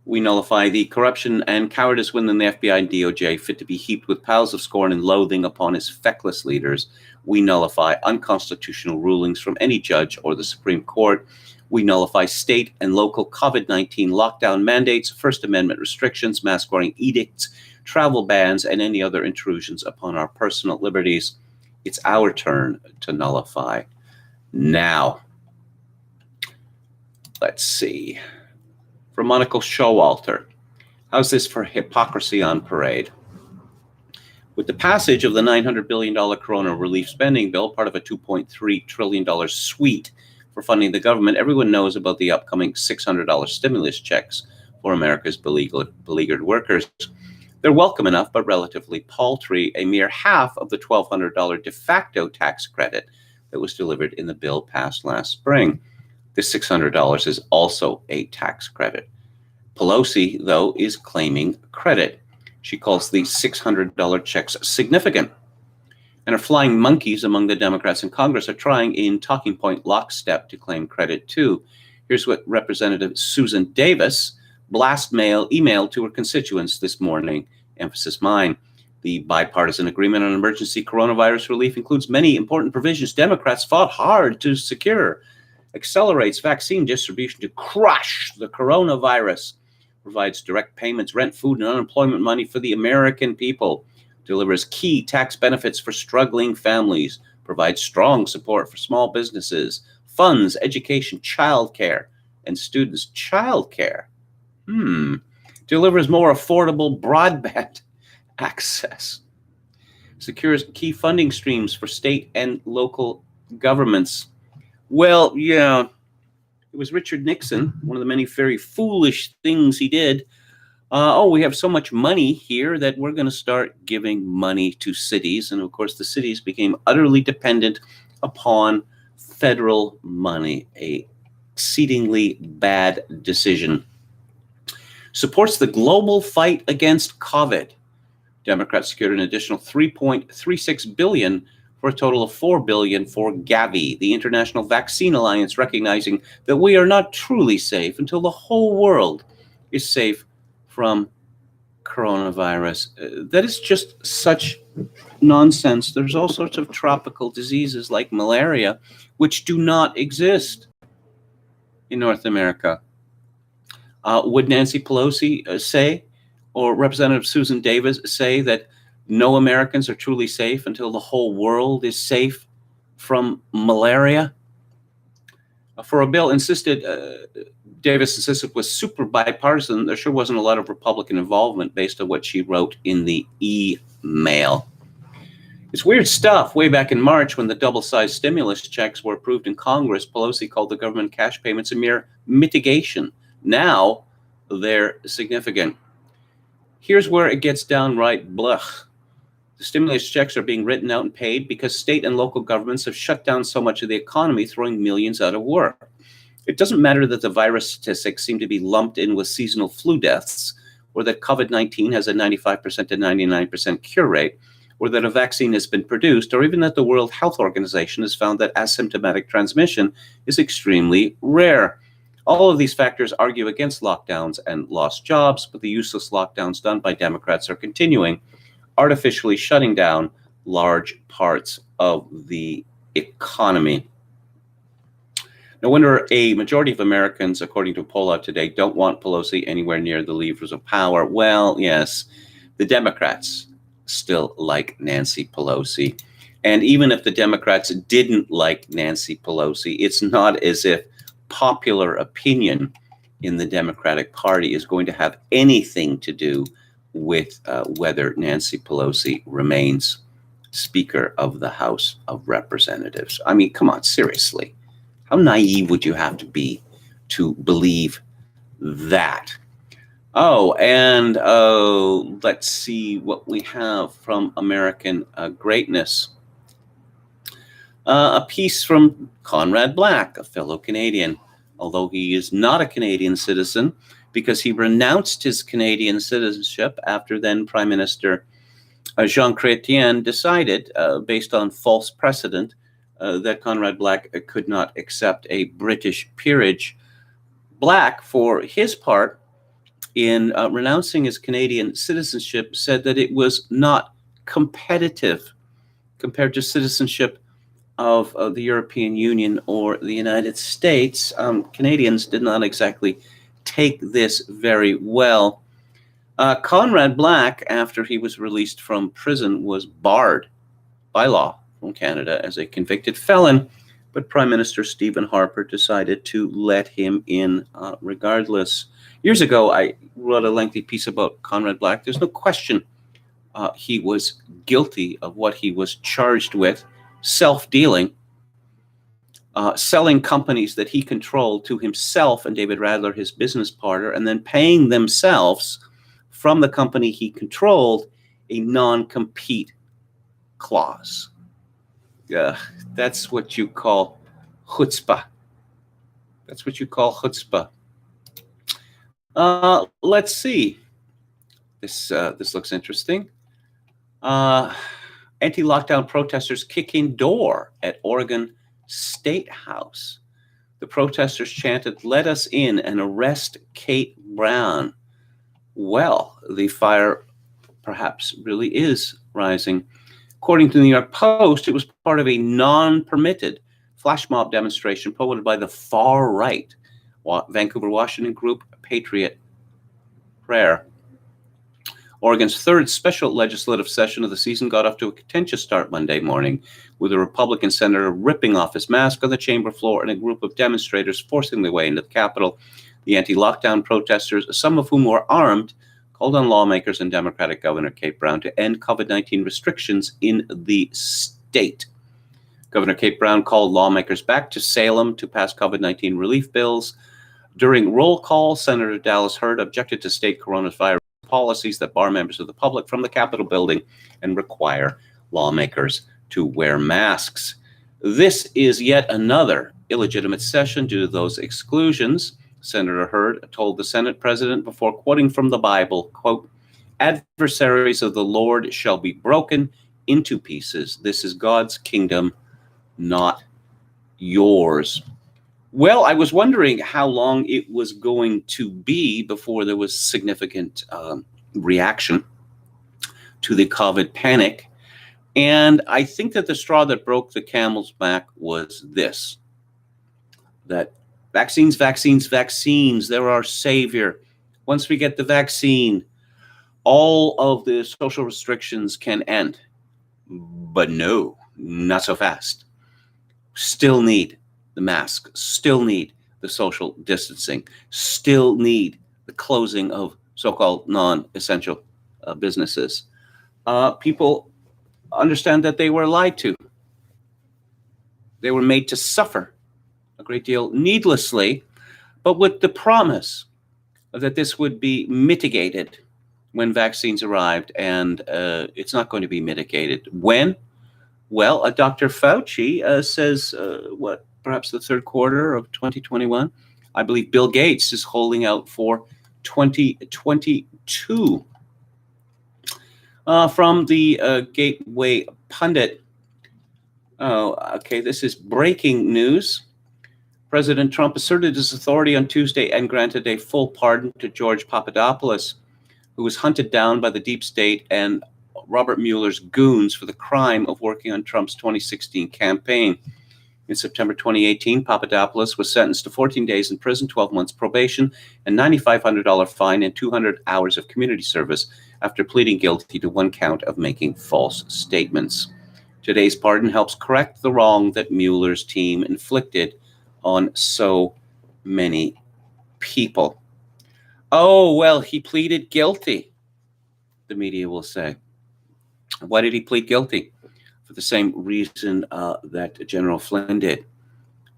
[SPEAKER 1] We nullify the corruption and cowardice within the FBI and DOJ, fit to be heaped with piles of scorn and loathing upon its feckless leaders. We nullify unconstitutional rulings from any judge or the Supreme Court. We nullify state and local COVID-19 lockdown mandates, First Amendment restrictions, mask-wearing edicts, travel bans, and any other intrusions upon our personal liberties. It's our turn to nullify now. Let's see. From Monica Showalter, how's this for hypocrisy on parade? With the passage of the $900 billion Corona relief spending bill, part of a $2.3 trillion suite for funding the government, everyone knows about the upcoming $600 stimulus checks for America's beleaguered workers. They're welcome enough, but relatively paltry, a mere half of the $1,200 de facto tax credit that was delivered in the bill passed last spring. This $600 is also a tax credit. Pelosi, though, is claiming credit. She calls the $600 checks significant. And her flying monkeys among the Democrats in Congress are trying in talking point lockstep to claim credit, too. Here's what Representative Susan Davis emailed to her constituents this morning. Emphasis mine. The bipartisan agreement on emergency coronavirus relief includes many important provisions Democrats fought hard to secure. Accelerates vaccine distribution to crush the coronavirus, provides direct payments, rent, food, and unemployment money for the American people, delivers key tax benefits for struggling families, provides strong support for small businesses, funds education, childcare, and students' childcare. Delivers more affordable broadband access, secures key funding streams for state and local governments. Well, yeah, it was Richard Nixon, one of the many very foolish things he did. We have so much money here that we're going to start giving money to cities. And of course, the cities became utterly dependent upon federal money, a exceedingly bad decision. Supports the global fight against COVID. Democrats secured an additional $3.36 billion for a total of $4 billion for Gavi, the International Vaccine Alliance, recognizing that we are not truly safe until the whole world is safe from coronavirus. That is just such nonsense. There's all sorts of tropical diseases like malaria, which do not exist in North America. Would Nancy Pelosi say, or Representative Susan Davis say, that no Americans are truly safe until the whole world is safe from malaria? For a bill Davis insisted was super bipartisan, there sure wasn't a lot of Republican involvement based on what she wrote in the email. It's weird stuff. Way back in March, when the double-sized stimulus checks were approved in Congress, Pelosi called the government cash payments a mere mitigation. Now they're significant. Here's where it gets downright blech. The stimulus checks are being written out and paid because state and local governments have shut down so much of the economy, throwing millions out of work. It doesn't matter that the virus statistics seem to be lumped in with seasonal flu deaths, or that COVID-19 has a 95% to 99% cure rate, or that a vaccine has been produced, or even that the World Health Organization has found that asymptomatic transmission is extremely rare. All of these factors argue against lockdowns and lost jobs, but the useless lockdowns done by Democrats are continuing, artificially shutting down large parts of the economy. No wonder a majority of Americans, according to a poll out today, don't want Pelosi anywhere near the levers of power. Well, yes, the Democrats still like Nancy Pelosi. And even if the Democrats didn't like Nancy Pelosi, it's not as if popular opinion in the Democratic Party is going to have anything to do with whether Nancy Pelosi remains Speaker of the House of Representatives. I mean, come on, seriously. How naive would you have to be to believe that? Oh, and let's see what we have from American Greatness. A piece from Conrad Black, a fellow Canadian, although he is not a Canadian citizen because he renounced his Canadian citizenship after then Prime Minister Jean Chrétien decided, based on false precedent, that Conrad Black could not accept a British peerage. Black, for his part, in renouncing his Canadian citizenship, said that it was not competitive compared to citizenship of the European Union or the United States. Canadians did not exactly take this very well. Conrad Black, after he was released from prison, was barred by law from Canada as a convicted felon, but Prime Minister Stephen Harper decided to let him in regardless. Years ago, I wrote a lengthy piece about Conrad Black. There's no question he was guilty of what he was charged with, self-dealing, selling companies that he controlled to himself and David Radler, his business partner, and then paying themselves from the company he controlled a non-compete clause. That's what you call chutzpah. That's what you call chutzpah. Let's see. This looks interesting. Anti-lockdown protesters kick in door at Oregon State House. The protesters chanted, "Let us in and arrest Kate Brown." Well, the fire perhaps really is rising. According to the New York Post, it was part of a non-permitted flash mob demonstration promoted by the far-right Vancouver, Washington group Patriot Prayer. Oregon's third special legislative session of the season got off to a contentious start Monday morning, with a Republican senator ripping off his mask on the chamber floor and a group of demonstrators forcing their way into the Capitol. The anti-lockdown protesters, some of whom were armed, called on lawmakers and Democratic Governor Kate Brown to end COVID-19 restrictions in the state. Governor Kate Brown called lawmakers back to Salem to pass COVID-19 relief bills. During roll call, Senator Dallas Hurd objected to state coronavirus policies that bar members of the public from the Capitol building and require lawmakers to wear masks. This is yet another illegitimate session due to those exclusions. Senator Hurd told the Senate president before quoting from the Bible, quote, "Adversaries of the Lord shall be broken into pieces. This is God's kingdom, not yours." Well, I was wondering how long it was going to be before there was significant reaction to the COVID panic. And I think that the straw that broke the camel's back was this, that vaccines, they're our savior. Once we get the vaccine, all of the social restrictions can end. But no, not so fast. Still need the mask, still need the social distancing, still need the closing of so-called non-essential businesses. People understand that they were lied to. They were made to suffer a great deal needlessly, but with the promise that this would be mitigated when vaccines arrived, and it's not going to be mitigated. When? Well, Dr. Fauci says, perhaps the third quarter of 2021. I believe Bill Gates is holding out for 2022. From the Gateway Pundit. Oh, okay, this is breaking news. President Trump asserted his authority on Tuesday and granted a full pardon to George Papadopoulos, who was hunted down by the deep state and Robert Mueller's goons for the crime of working on Trump's 2016 campaign. In September 2018, Papadopoulos was sentenced to 14 days in prison, 12 months probation, and $9,500 fine and 200 hours of community service after pleading guilty to one count of making false statements. Today's pardon helps correct the wrong that Mueller's team inflicted on so many people. Oh, well, he pleaded guilty, the media will say. Why did he plead guilty? For the same reason that General Flynn did.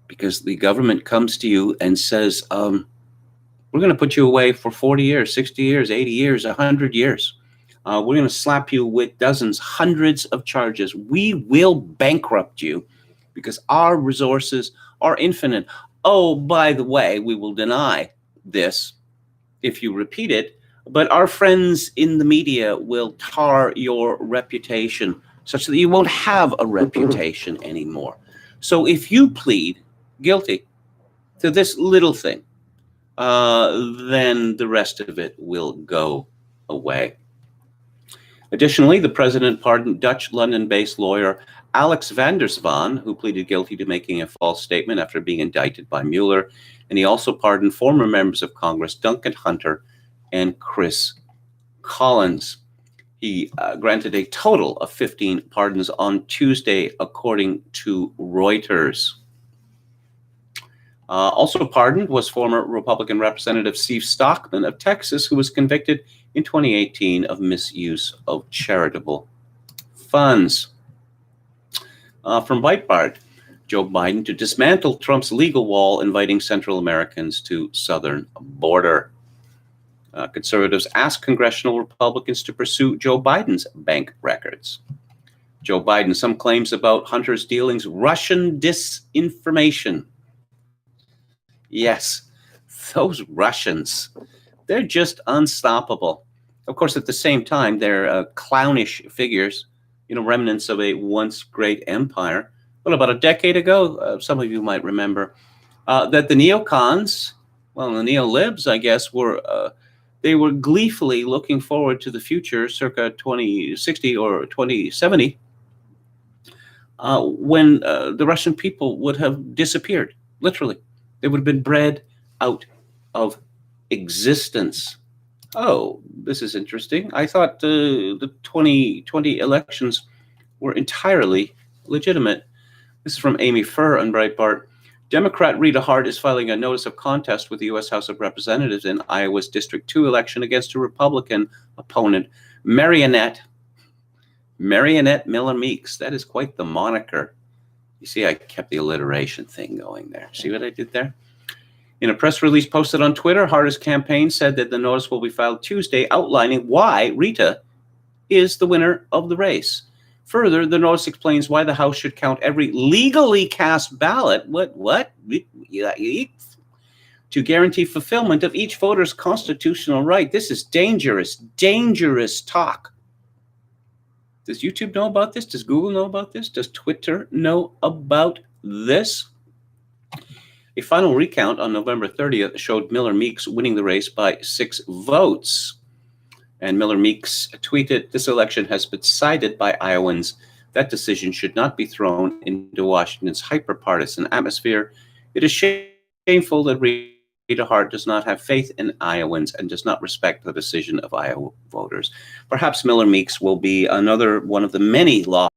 [SPEAKER 1] Because the government comes to you and says, we're going to put you away for 40 years, 60 years, 80 years, 100 years. We're going to slap you with dozens, hundreds of charges. We will bankrupt you because our resources are infinite. Oh, by the way, we will deny this if you repeat it, but our friends in the media will tar your reputation such that you won't have a reputation anymore. So if you plead guilty to this little thing, then the rest of it will go away. Additionally, the president pardoned Dutch London-based lawyer Alex van der Zwaan, who pleaded guilty to making a false statement after being indicted by Mueller. And he also pardoned former members of Congress Duncan Hunter and Chris Collins. He granted a total of 15 pardons on Tuesday, according to Reuters. Also pardoned was former Republican Representative Steve Stockman of Texas, who was convicted in 2018 of misuse of charitable funds. From Breitbart, Joe Biden to dismantle Trump's legal wall, inviting Central Americans to southern border. Conservatives ask congressional Republicans to pursue Joe Biden's bank records. Joe Biden, some claims about Hunter's dealings, Russian disinformation. Yes, those Russians, they're just unstoppable. Of course, at the same time, they're clownish figures, remnants of a once great empire. Well, about a decade ago, some of you might remember, that the neocons, the neolibs, I guess, they were gleefully looking forward to the future, circa 2060 or 2070, when the Russian people would have disappeared, literally. They would have been bred out of existence. Oh, this is interesting. I thought the 2020 elections were entirely legitimate. This is from Amy Furr on Breitbart. Democrat Rita Hart is filing a notice of contest with the U.S. House of Representatives in Iowa's District 2 election against a Republican opponent, Marionette Miller Meeks. That is quite the moniker. You see, I kept the alliteration thing going there. See what I did there? In a press release posted on Twitter, Hart's campaign said that the notice will be filed Tuesday outlining why Rita is the winner of the race. Further, the notice explains why the House should count every legally cast ballot. What? to guarantee fulfillment of each voter's constitutional right. This is dangerous, dangerous talk. Does YouTube know about this? Does Google know about this? Does Twitter know about this? A final recount on November 30th showed Miller Meeks winning the race by 6 votes. And Miller Meeks tweeted, "This election has been decided by Iowans. That decision should not be thrown into Washington's hyper-partisan atmosphere. It is shameful that Rita Hart does not have faith in Iowans and does not respect the decision of Iowa voters." Perhaps Miller Meeks will be another one of the many laws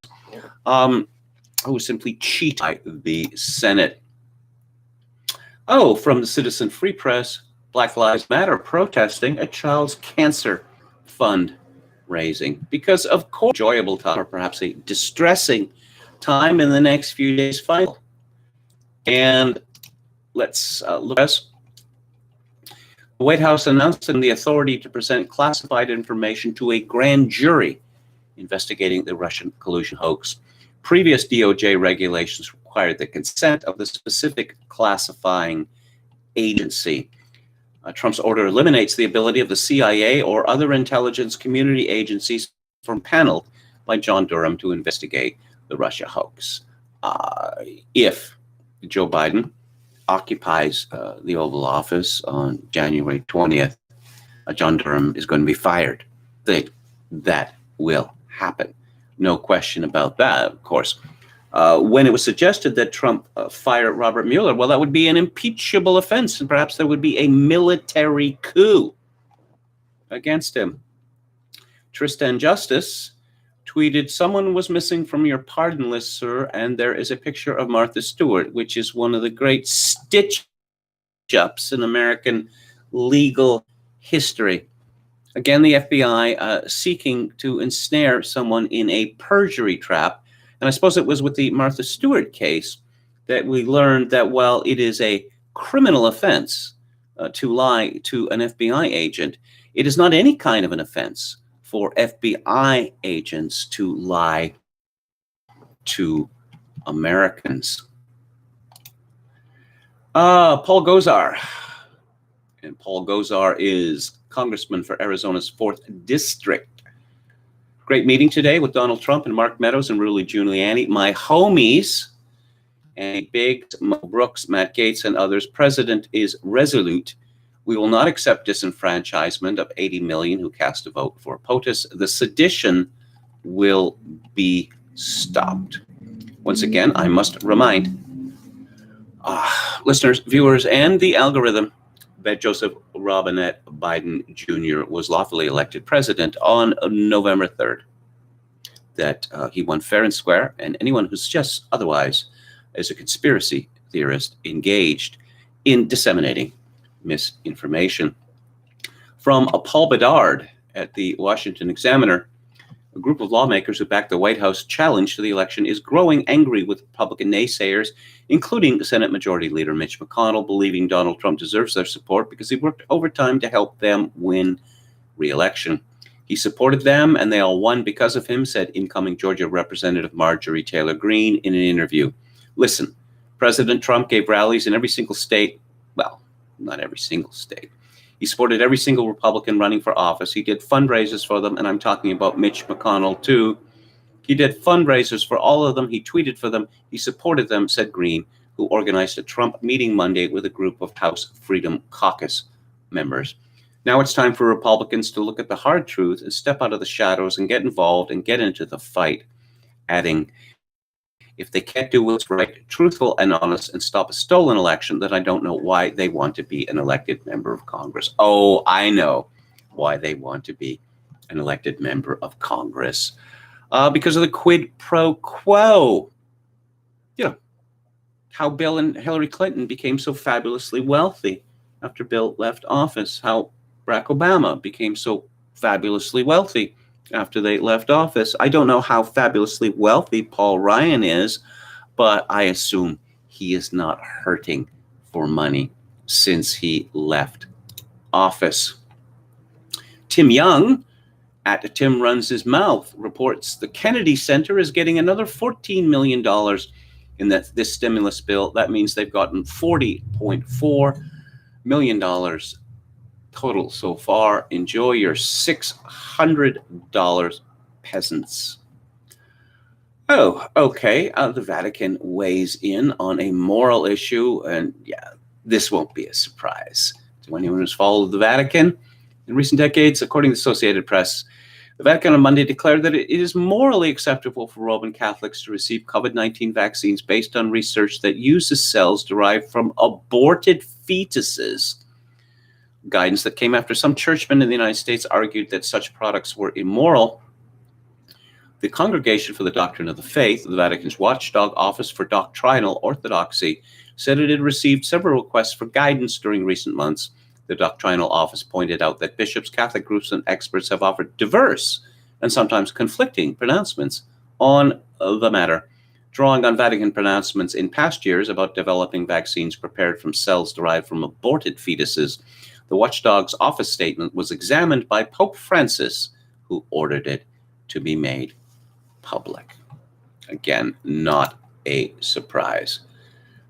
[SPEAKER 1] who simply cheat by the Senate. Oh, from the Citizen Free Press, Black Lives Matter protesting a child's cancer fund raising. Because, of course, enjoyable time, or perhaps a distressing time in the next few days final. And let's look at the White House announcing the authority to present classified information to a grand jury investigating the Russian collusion hoax. Previous DOJ regulations required the consent of the specific classifying agency. Trump's order eliminates the ability of the CIA or other intelligence community agencies from panel like John Durham to investigate the Russia hoax. If Joe Biden occupies the Oval Office on January 20th, John Durham is going to be fired. That will happen. No question about that, of course. When it was suggested that Trump fire Robert Mueller, well, that would be an impeachable offense, and perhaps there would be a military coup against him. Tristan Justice tweeted, "Someone was missing from your pardon list, sir, and there is a picture of Martha Stewart," which is one of the great stitch-ups in American legal history. Again, the FBI seeking to ensnare someone in a perjury trap. And I suppose it was with the Martha Stewart case that we learned that while it is a criminal offense to lie to an FBI agent, it is not any kind of an offense for FBI agents to lie to Americans. Paul Gosar. And Paul Gosar is congressman for Arizona's 4th District. Great meeting today with Donald Trump and Mark Meadows and Rudy Giuliani, my homies, and Biggs, Mo Brooks, Matt Gaetz, and others. President is resolute. We will not accept disenfranchisement of 80 million who cast a vote for POTUS. The sedition will be stopped. Once again, I must remind listeners, viewers, and the algorithm that Joseph Robinette Biden Jr. was lawfully elected president on November 3rd, that he won fair and square, and anyone who suggests otherwise is a conspiracy theorist engaged in disseminating misinformation. From Paul Bedard at the Washington Examiner, a group of lawmakers who backed the White House challenge to the election is growing angry with Republican naysayers, including Senate Majority Leader Mitch McConnell, believing Donald Trump deserves their support because he worked overtime to help them win re-election. He supported them, and they all won because of him, said incoming Georgia Representative Marjorie Taylor Greene in an interview. Listen, President Trump gave rallies in every single state. Well, not every single state. He supported every single Republican running for office. He did fundraisers for them, and I'm talking about Mitch McConnell, too. He did fundraisers for all of them. He tweeted for them. He supported them, said Greene, who organized a Trump meeting Monday with a group of House Freedom Caucus members. Now it's time for Republicans to look at the hard truth and step out of the shadows and get involved and get into the fight, adding, if they can't do what's right, truthful and honest, and stop a stolen election, then I don't know why they want to be an elected member of Congress. Oh, I know why they want to be an elected member of Congress. Because of the quid pro quo. You know, how Bill and Hillary Clinton became so fabulously wealthy after Bill left office. How Barack Obama became so fabulously wealthy after they left office. I don't know how fabulously wealthy Paul Ryan is, but I assume he is not hurting for money since he left office. Tim Young at Tim Runs His Mouth reports the Kennedy Center is getting another $14 million in this stimulus bill. That means they've gotten $40.4 million total so far. Enjoy your $600, peasants. Oh, okay. The Vatican weighs in on a moral issue, and yeah, this won't be a surprise to anyone who's followed the Vatican in recent decades. According to the Associated Press, the Vatican on Monday declared that it is morally acceptable for Roman Catholics to receive COVID-19 vaccines based on research that uses cells derived from aborted fetuses. Guidance that came after some churchmen in the United States argued that such products were immoral. The Congregation for the Doctrine of the Faith, the Vatican's watchdog office for doctrinal orthodoxy, said it had received several requests for guidance during recent months. The doctrinal office pointed out that bishops, Catholic groups, and experts have offered diverse and sometimes conflicting pronouncements on the matter, drawing on Vatican pronouncements in past years about developing vaccines prepared from cells derived from aborted fetuses. The watchdog's office statement was examined by Pope Francis, who ordered it to be made public. Again, not a surprise.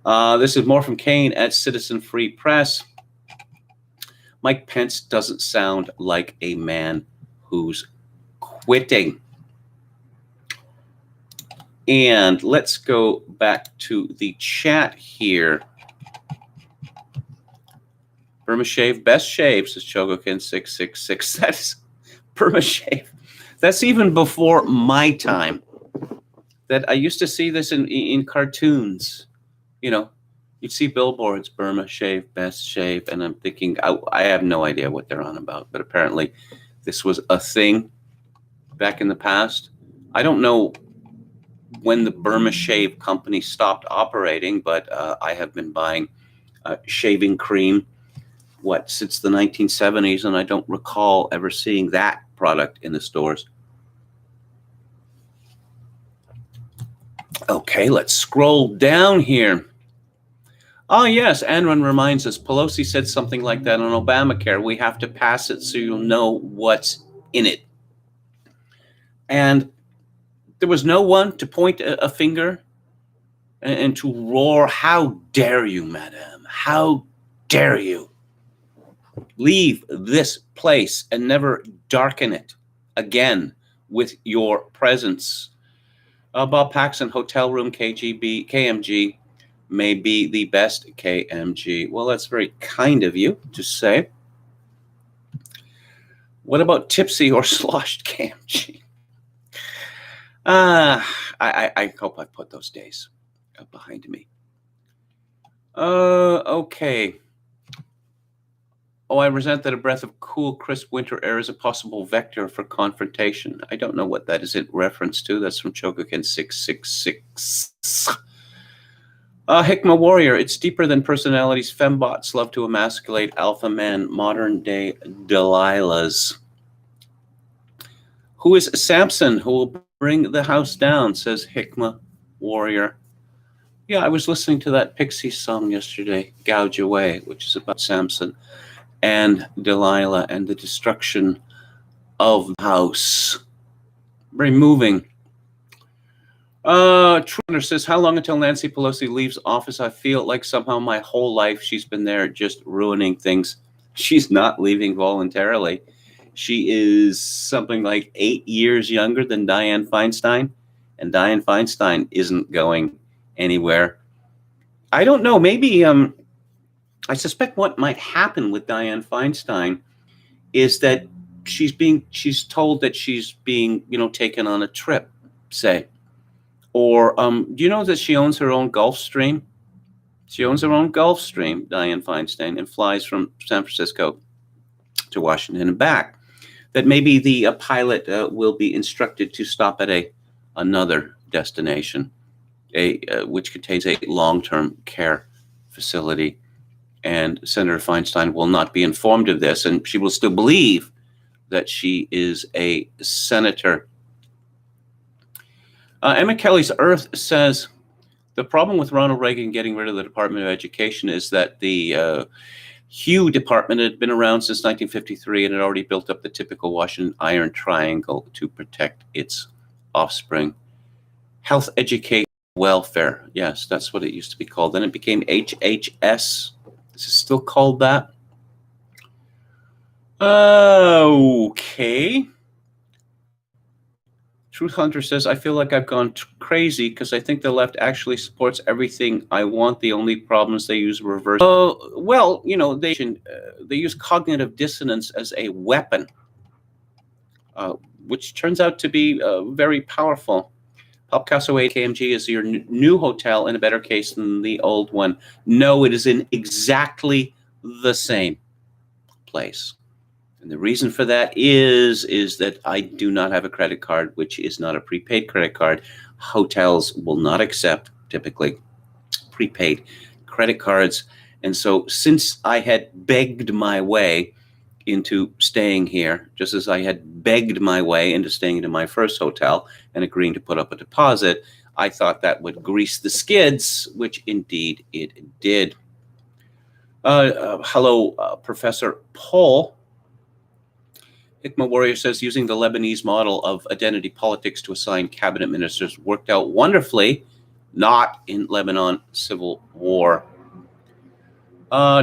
[SPEAKER 1] This is more from Kane at Citizen Free Press. Mike Pence doesn't sound like a man who's quitting. And let's go back to the chat here. Burma Shave, best shave, says Chogokin666. That's Burma Shave. That's even before my time. That I used to see this in cartoons. You know, you'd see billboards, Burma Shave, best shave, and I'm thinking, I have no idea what they're on about. But apparently this was a thing back in the past. I don't know when the Burma Shave company stopped operating, but I have been buying shaving cream, since the 1970s, and I don't recall ever seeing that product in the stores. Okay, let's scroll down here. Oh, yes, Anron reminds us, Pelosi said something like that on Obamacare. We have to pass it so you'll know what's in it. And there was no one to point a finger and to roar, how dare you, madam? How dare you? Leave this place and never darken it again with your presence. Bob Paxson, hotel room KMG may be the best KMG. Well, that's very kind of you to say. What about tipsy or sloshed KMG? I hope I put those days behind me. Okay. Oh, I resent that a breath of cool, crisp winter air is a possible vector for confrontation. I don't know what that is in reference to. That's from Chogokin666. Hikma Warrior, it's deeper than personalities. Fembots love to emasculate alpha men, modern day Delilahs. Who is Samson who will bring the house down, says Hikma Warrior. Yeah, I was listening to that Pixie song yesterday, Gouge Away, which is about Samson and Delilah and the destruction of the house. Very moving. Truner says, how long until Nancy Pelosi leaves office? I feel like somehow my whole life she's been there just ruining things. She's not leaving voluntarily. She is something like 8 years younger than Dianne Feinstein, and Dianne Feinstein isn't going anywhere. I don't know. Maybe I suspect what might happen with Dianne Feinstein is that she's told that she's being, taken on a trip, say. Or do you know that she owns her own Gulfstream? She owns her own Gulfstream, Dianne Feinstein, and flies from San Francisco to Washington and back. That maybe the pilot will be instructed to stop at another destination, which contains a long-term care facility. And Senator Feinstein will not be informed of this, and she will still believe that she is a senator. Emma Kelly's Earth says, the problem with Ronald Reagan getting rid of the Department of Education is that the Hugh Department had been around since 1953 and had already built up the typical Washington iron triangle to protect its offspring. Health, education, welfare. Yes, that's what it used to be called. Then it became HHS, Is it still called that? Okay. Truth Hunter says, I feel like I've gone crazy because I think the left actually supports everything I want. The only problem is they use reverse. Well, you know, they use cognitive dissonance as a weapon, which turns out to be very powerful. Pop Castaway KMG is your new hotel in a better case than the old one. No, it is in exactly the same place. And the reason for that is that I do not have a credit card, which is not a prepaid credit card. Hotels will not accept, typically, prepaid credit cards. And so since I had begged my way into staying here, just as I had begged my way into staying into my first hotel and agreeing to put up a deposit, I thought that would grease the skids, which indeed it did. Hello, Professor Paul. Hikma Warrior says, using the Lebanese model of identity politics to assign cabinet ministers worked out wonderfully, not in Lebanon civil war.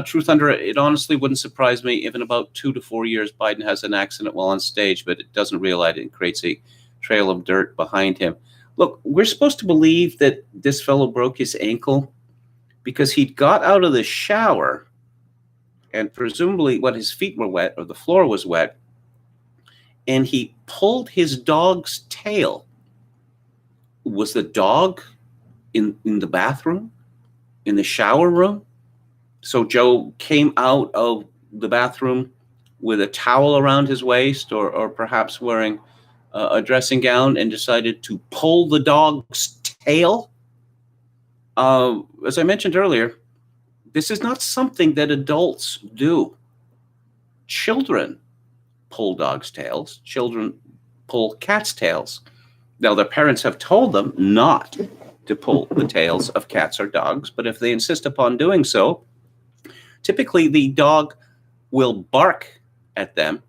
[SPEAKER 1] Truth Thunder, it honestly wouldn't surprise me if in about 2 to 4 years Biden has an accident while on stage, but it doesn't realize it and creates a trail of dirt behind him. Look, we're supposed to believe that this fellow broke his ankle because he got out of the shower and presumably when his feet were wet or the floor was wet, and he pulled his dog's tail. Was the dog in the bathroom, in the shower room? So Joe came out of the bathroom with a towel around his waist or perhaps wearing a dressing gown and decided to pull the dog's tail. As I mentioned earlier, this is not something that adults do. Children pull dogs' tails. Children pull cats' tails. Now, their parents have told them not to pull the tails of cats or dogs, but if they insist upon doing so, typically the dog will bark at them,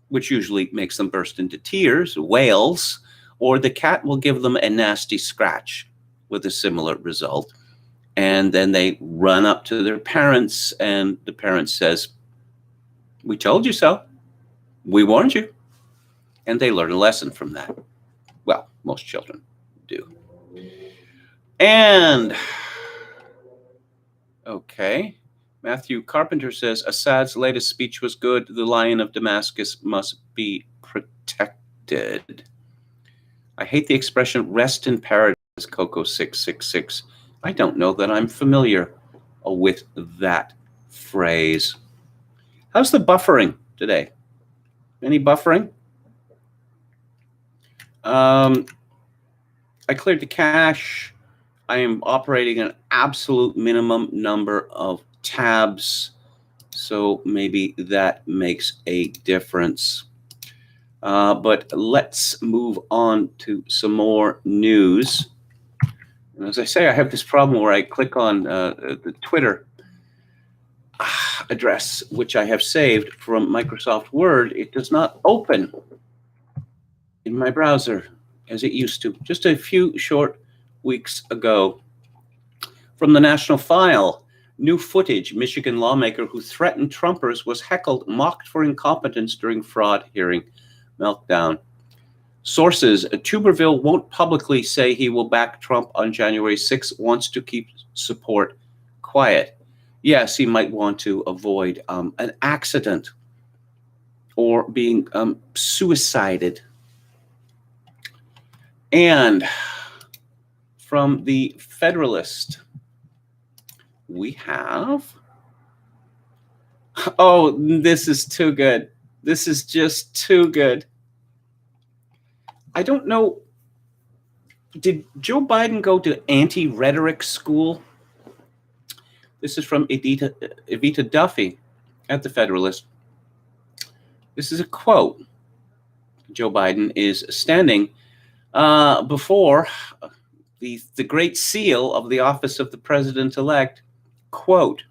[SPEAKER 1] which usually makes them burst into tears, wails, or the cat will give them a nasty scratch with a similar result. And then they run up to their parents, and the parent says, "We told you so. We warned you." And they learn a lesson from that. Well, most children do. And, okay, Matthew Carpenter says, Assad's latest speech was good. The Lion of Damascus must be protected. I hate the expression rest in paradise, Coco666. I don't know that I'm familiar with that phrase. How's the buffering today? Any buffering? I cleared the cache. I am operating an absolute minimum number of tabs, so maybe that makes a difference. But let's move on to some more news. And as I say, I have this problem where I click on the Twitter address, which I have saved from Microsoft Word. It does not open in my browser as it used to just a few short weeks ago. From the National File, new footage, Michigan lawmaker who threatened Trumpers was heckled, mocked for incompetence during fraud hearing meltdown. Sources, Tuberville won't publicly say he will back Trump on January 6th, wants to keep support quiet. Yes, he might want to avoid an accident or being suicided. And from the Federalist, we have, oh, this is too good. This is just too good. I don't know, did Joe Biden go to anti-rhetoric school? This is from Evita Duffy at the Federalist. This is a quote. Joe Biden is standing before the Great Seal of the office of the president-elect. Quote,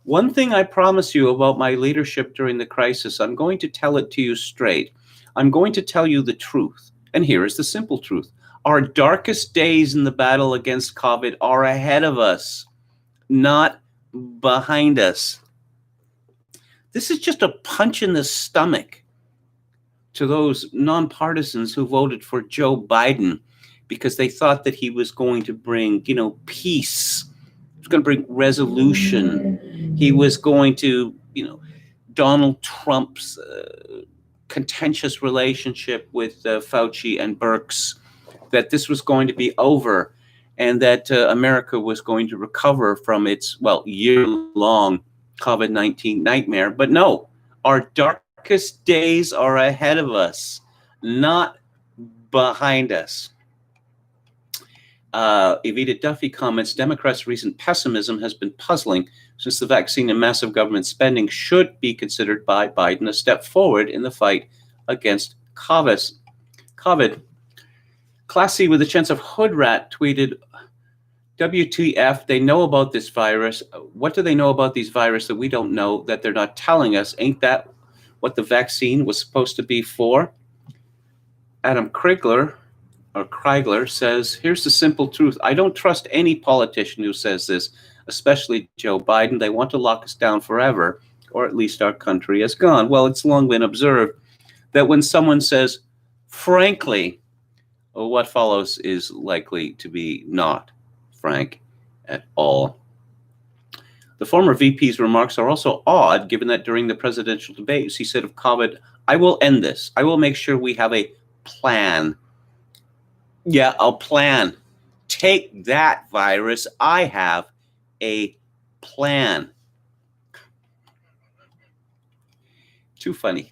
[SPEAKER 1] "One thing I promise you about my leadership during the crisis, I'm going to tell it to you straight. I'm going to tell you the truth. And here is the simple truth. Our darkest days in the battle against COVID are ahead of us, not behind us. This is just a punch in the stomach to those nonpartisans who voted for Joe Biden because they thought that he was going to bring, peace. He was going to bring resolution. He was going to, Donald Trump's contentious relationship with Fauci and Birx, that this was going to be over and that America was going to recover from its, year-long COVID-19 nightmare. But no, our darkest days are ahead of us, not behind us. Evita Duffy comments, Democrats' recent pessimism has been puzzling since the vaccine and massive government spending should be considered by Biden a step forward in the fight against COVID. Classy with a chance of hood rat tweeted, WTF, they know about this virus. What do they know about these viruses that we don't know, that they're not telling us? Ain't that what the vaccine was supposed to be for? Adam Kriegler says, here's the simple truth. I don't trust any politician who says this, especially Joe Biden. They want to lock us down forever, or at least our country is gone. Well, it's long been observed that when someone says, frankly, what follows is likely to be not frank at all. The former VP's remarks are also odd, given that during the presidential debates, he said of COVID, I will end this. I will make sure we have a plan. Yeah, a plan. Take that, virus. I have a plan. Too funny.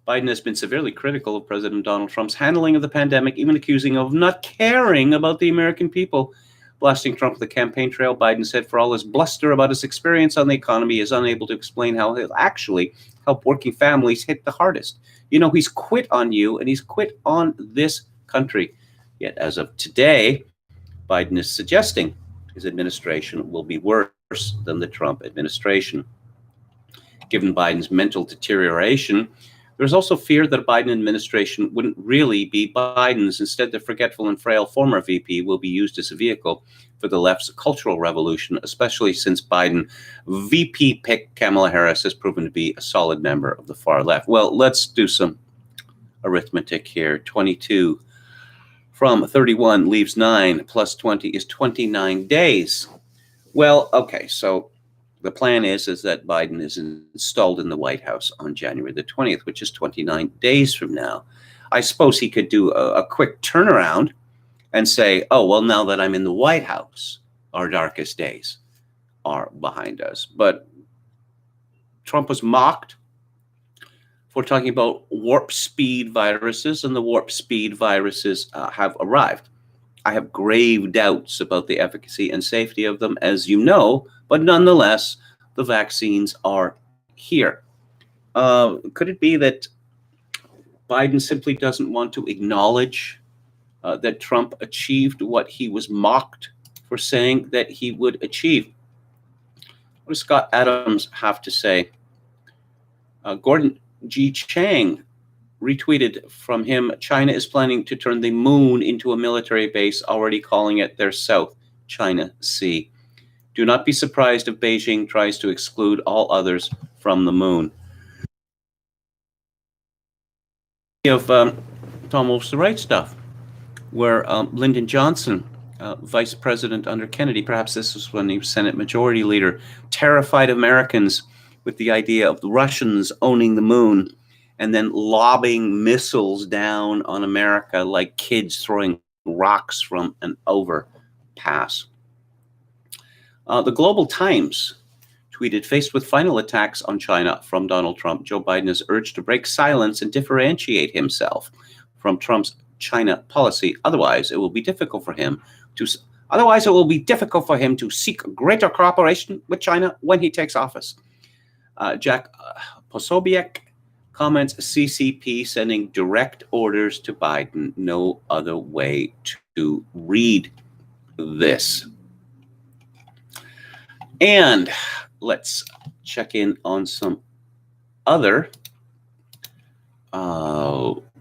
[SPEAKER 1] Biden has been severely critical of President Donald Trump's handling of the pandemic, even accusing him of not caring about the American people. Blasting Trump with the campaign trail, Biden said for all his bluster about his experience on the economy, he is unable to explain how he'll actually help working families hit the hardest. He's quit on you and he's quit on this country. Yet as of today, Biden is suggesting his administration will be worse than the Trump administration. Given Biden's mental deterioration, there's also fear that a Biden administration wouldn't really be Biden's. Instead, the forgetful and frail former VP will be used as a vehicle for the left's cultural revolution, especially since Biden VP pick Kamala Harris has proven to be a solid member of the far left. Well, let's do some arithmetic here. 22 from 31 leaves 9 plus 20 is 29 days. Well, okay, so the plan is that Biden is installed in the White House on January the 20th, which is 29 days from now. I suppose he could do a quick turnaround and say, oh, well, now that I'm in the White House, our darkest days are behind us. But Trump was mocked for talking about warp speed viruses, and the warp speed viruses have arrived. I have grave doubts about the efficacy and safety of them, as you know, but nonetheless, the vaccines are here. Could it be that Biden simply doesn't want to acknowledge that Trump achieved what he was mocked for saying that he would achieve? What does Scott Adams have to say? Gordon G. Chang retweeted from him, China is planning to turn the moon into a military base, already calling it their South China Sea. Do not be surprised if Beijing tries to exclude all others from the moon. Of it's almost the right stuff, where Lyndon Johnson, vice president under Kennedy, perhaps this was when he was Senate Majority Leader, terrified Americans with the idea of the Russians owning the moon and then lobbing missiles down on America like kids throwing rocks from an overpass. The Global Times tweeted, faced with final attacks on China from Donald Trump, Joe Biden is urged to break silence and differentiate himself from Trump's China policy. Otherwise, it will be difficult for him to seek greater cooperation with China when he takes office. Jack Posobiec comments, CCP sending direct orders to Biden. No other way to read this. And let's check in on some other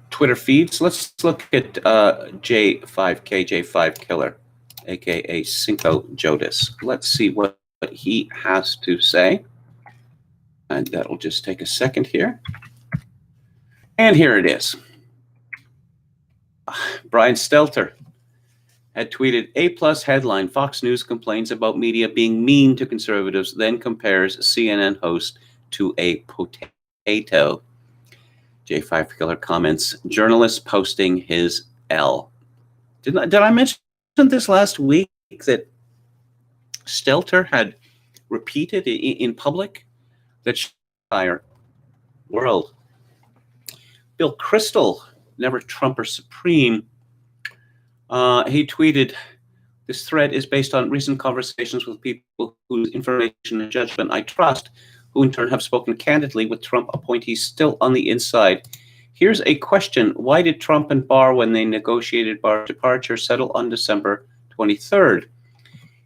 [SPEAKER 1] Twitter feeds. Let's look at J5K, J5 Killer, aka Cinco Jodas. Let's see what he has to say. And that'll just take a second here. And here it is. Brian Stelter had tweeted, A+ headline, Fox News complains about media being mean to conservatives, then compares CNN host to a potato. J5 Killer comments, journalist posting his L. Did I mention this last week that Stelter had repeated in public that entire world? Bill Kristol, never Trumper supreme, he tweeted, this thread is based on recent conversations with people whose information and judgment I trust, who in turn have spoken candidly with Trump appointees still on the inside. Here's a question. Why did Trump and Barr, when they negotiated Barr's departure, settle on December 23rd?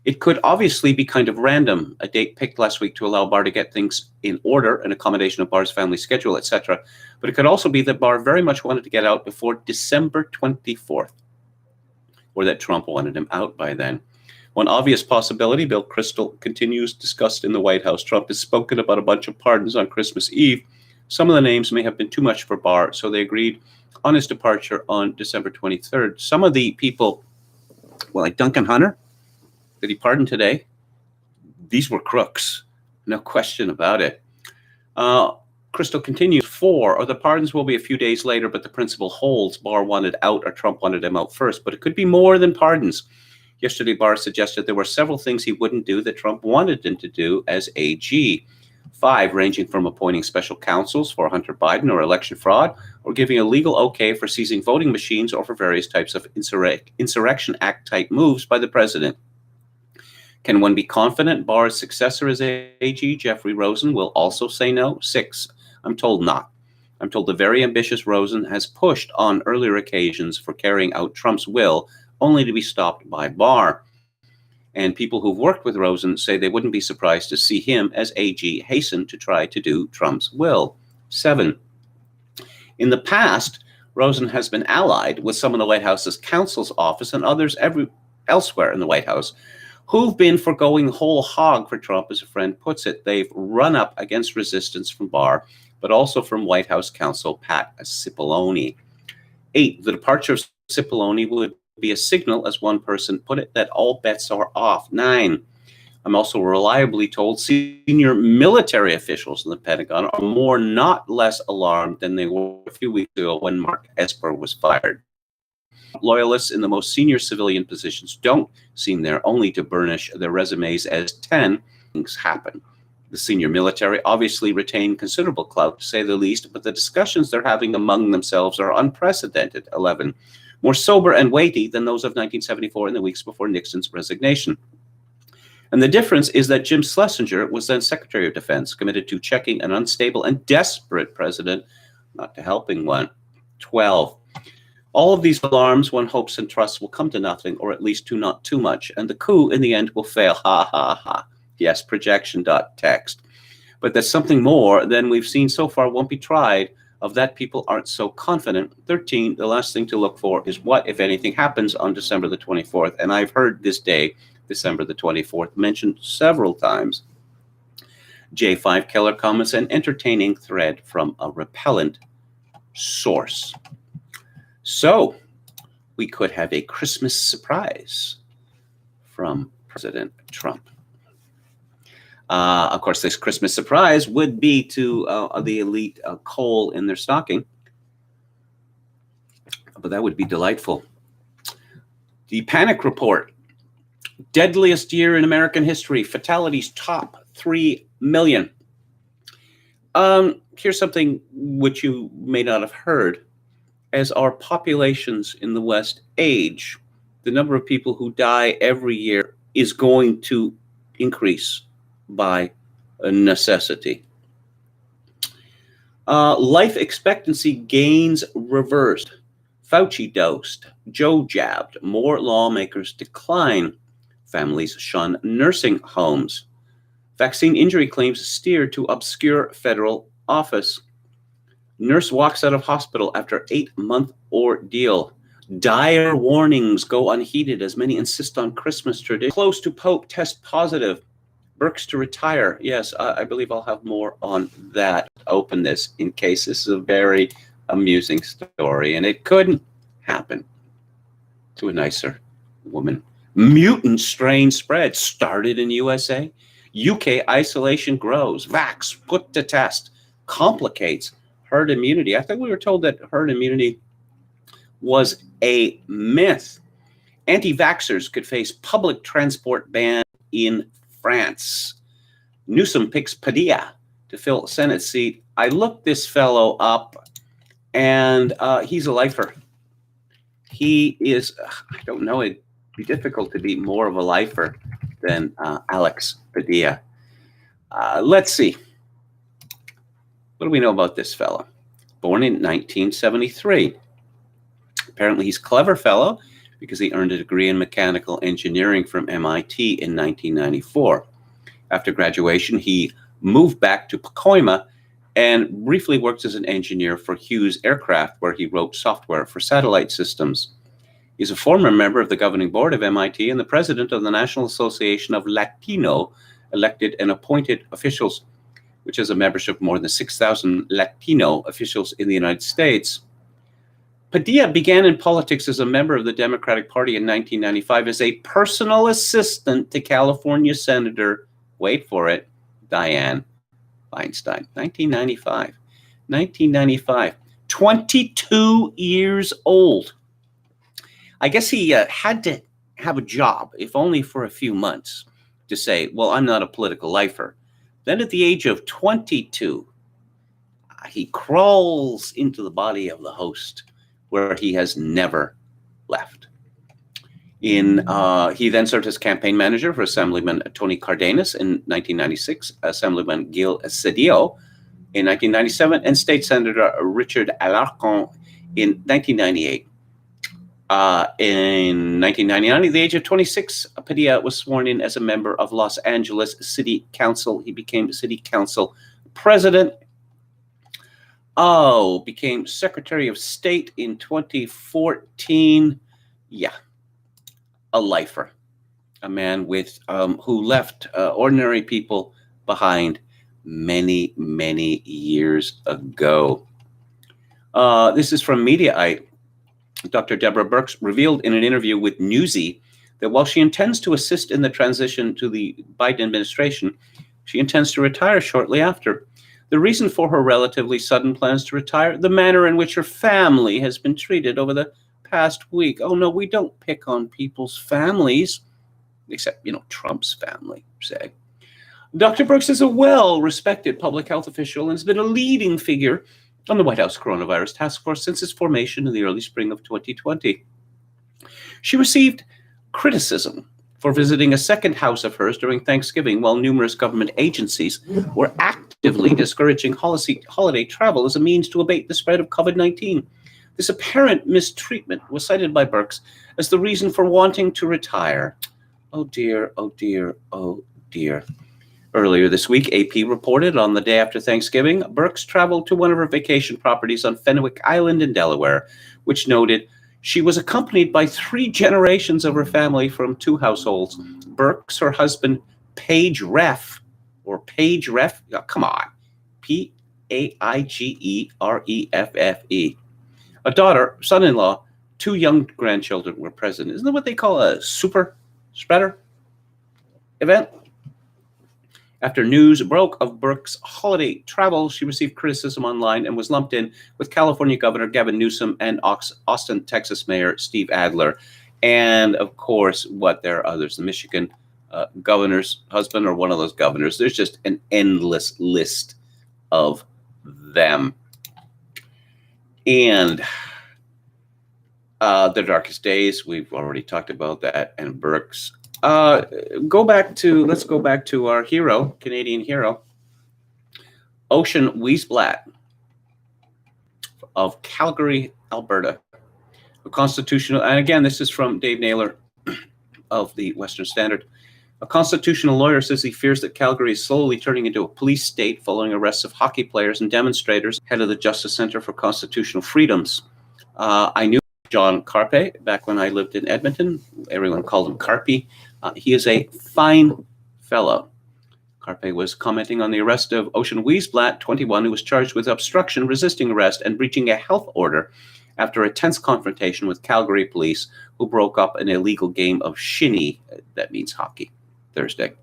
[SPEAKER 1] It could obviously be kind of random, a date picked last week to allow Barr to get things in order, an accommodation of Barr's family schedule, etc. But it could also be that Barr very much wanted to get out before December 24th, or that Trump wanted him out by then. One obvious possibility, Bill Kristol continues, discussed in the White House. Trump has spoken about a bunch of pardons on Christmas Eve. Some of the names may have been too much for Barr, so they agreed on his departure on December 23rd. Some of the people, well, like Duncan Hunter, that he pardoned today, these were crooks, no question about it. Kristol continues, 4, or the pardons will be a few days later, but the principle holds. Barr wanted out or Trump wanted him out first, but it could be more than pardons. Yesterday, Barr suggested there were several things he wouldn't do that Trump wanted him to do as AG. 5, ranging from appointing special counsels for Hunter Biden or election fraud, or giving a legal okay for seizing voting machines or for various types of Insurrection Act type moves by the president. Can one be confident Barr's successor as AG, Jeffrey Rosen, will also say no? 6, I'm told not. I'm told the very ambitious Rosen has pushed on earlier occasions for carrying out Trump's will, only to be stopped by Barr. And people who've worked with Rosen say they wouldn't be surprised to see him as AG hasten to try to do Trump's will. 7, in the past, Rosen has been allied with some of the White House's counsel's office and others elsewhere in the White House who've been for going whole hog for Trump, as a friend puts it. They've run up against resistance from Barr, but also from White House counsel Pat Cipollone. 8, the departure of Cipollone would be a signal, as one person put it, that all bets are off. 9, I'm also reliably told senior military officials in the Pentagon are more, not less, alarmed than they were a few weeks ago when Mark Esper was fired. Loyalists in the most senior civilian positions don't seem there only to burnish their resumes as 10 things happen. The senior military obviously retain considerable clout, to say the least, but the discussions they're having among themselves are unprecedented. 11, more sober and weighty than those of 1974 and the weeks before Nixon's resignation. And the difference is that Jim Schlesinger was then Secretary of Defense, committed to checking an unstable and desperate president, not to helping one. 12, all of these alarms, one hopes and trusts, will come to nothing, or at least to not too much, and the coup in the end will fail. Ha, ha, ha. Yes, projection.text. But that something more than we've seen so far won't be tried. Of that, people aren't so confident. 13, the last thing to look for is what, if anything, happens on December the 24th. And I've heard this day, December the 24th, mentioned several times. J5 Keller comments, an entertaining thread from a repellent source. So we could have a Christmas surprise from President Trump. Of course, this Christmas surprise would be to the elite coal in their stocking, but that would be delightful. The panic report, deadliest year in American history, fatalities top 3 million. Here's something which you may not have heard. As our populations in the West age, the number of people who die every year is going to increase by necessity. Life expectancy gains reversed. Fauci dosed. Joe jabbed. More lawmakers decline. Families shun nursing homes. Vaccine injury claims steered to obscure federal office. Nurse walks out of hospital after 8-month ordeal. Dire warnings go unheeded as many insist on Christmas tradition. Close to Pope test positive. Birx to retire. Yes, I believe I'll have more on that. Open this in case this is a very amusing story, and it couldn't happen to a nicer woman. Mutant strain spread started in USA. UK isolation grows. Vax put to test. Complicates herd immunity. I think we were told that herd immunity was a myth. Anti-vaxxers could face public transport ban in France. Newsom picks Padilla to fill Senate seat. I looked this fellow up, and he's a lifer. He is, I don't know, it'd be difficult to be more of a lifer than Alex Padilla. Let's see. What do we know about this fellow? Born in 1973. Apparently he's a clever fellow because he earned a degree in mechanical engineering from MIT in 1994. After graduation, he moved back to Pacoima and briefly worked as an engineer for Hughes Aircraft, where he wrote software for satellite systems. He's a former member of the governing board of MIT and the president of the National Association of Latino elected and appointed officials, which has a membership of more than 6,000 Latino officials in the United States. Padilla began in politics as a member of the Democratic Party in 1995 as a personal assistant to California Senator, wait for it, Dianne Feinstein. 1995. 22 years old. I guess he had to have a job, if only for a few months, to say, well, I'm not a political lifer. Then at the age of 22, he crawls into the body of the host, where he has never left. He then served as campaign manager for Assemblyman Tony Cardenas in 1996, Assemblyman Gil Cedillo in 1997, and State Senator Richard Alarcon in 1998. In 1999, at the age of 26, Padilla was sworn in as a member of Los Angeles City Council. He became city council president. Became Secretary of State in 2014. Yeah, a lifer, a man with who left ordinary people behind many, many years ago. This is from Mediaite. Dr. Deborah Birx revealed in an interview with Newsy that while she intends to assist in the transition to the Biden administration, she intends to retire shortly after. The reason for her relatively sudden plans to retire, the manner in which her family has been treated over the past week. Oh, no, we don't pick on people's families, except, Trump's family, say. Dr. Birx is a well-respected public health official and has been a leading figure on the White House Coronavirus Task Force since its formation in the early spring of 2020. She received criticism for visiting a second house of hers during Thanksgiving, while numerous government agencies were actively discouraging holiday travel as a means to abate the spread of COVID-19. This apparent mistreatment was cited by Birx as the reason for wanting to retire. Oh dear, oh dear, oh dear. Earlier this week, AP reported on the day after Thanksgiving, Birx traveled to one of her vacation properties on Fenwick Island in Delaware, which noted she was accompanied by 3 generations of her family from 2 households. Birx, her husband, Paige Reff, come on, Paigereffe, a daughter, son-in-law, 2 young grandchildren were present. Isn't that what they call a super spreader event? After news broke of Birx's holiday travel, she received criticism online and was lumped in with California Governor Gavin Newsom and Austin, Texas Mayor Steve Adler. And of course, there are others, the Michigan governor's husband or one of those governors. There's just an endless list of them. And The Darkest Days, we've already talked about that, and Birx. Let's go back to our hero, Canadian hero, Ocean Wiesblatt of Calgary, Alberta. A constitutional, and again, this is from Dave Naylor of the Western Standard. A constitutional lawyer says he fears that Calgary is slowly turning into a police state following arrests of hockey players and demonstrators. Head of the Justice Center for Constitutional Freedoms. I knew John Carpe back when I lived in Edmonton. Everyone called him Carpy. He is a fine fellow. Carpe was commenting on the arrest of Ocean Wiesblatt, 21, who was charged with obstruction, resisting arrest, and breaching a health order after a tense confrontation with Calgary police, who broke up an illegal game of shinny, that means hockey, Thursday.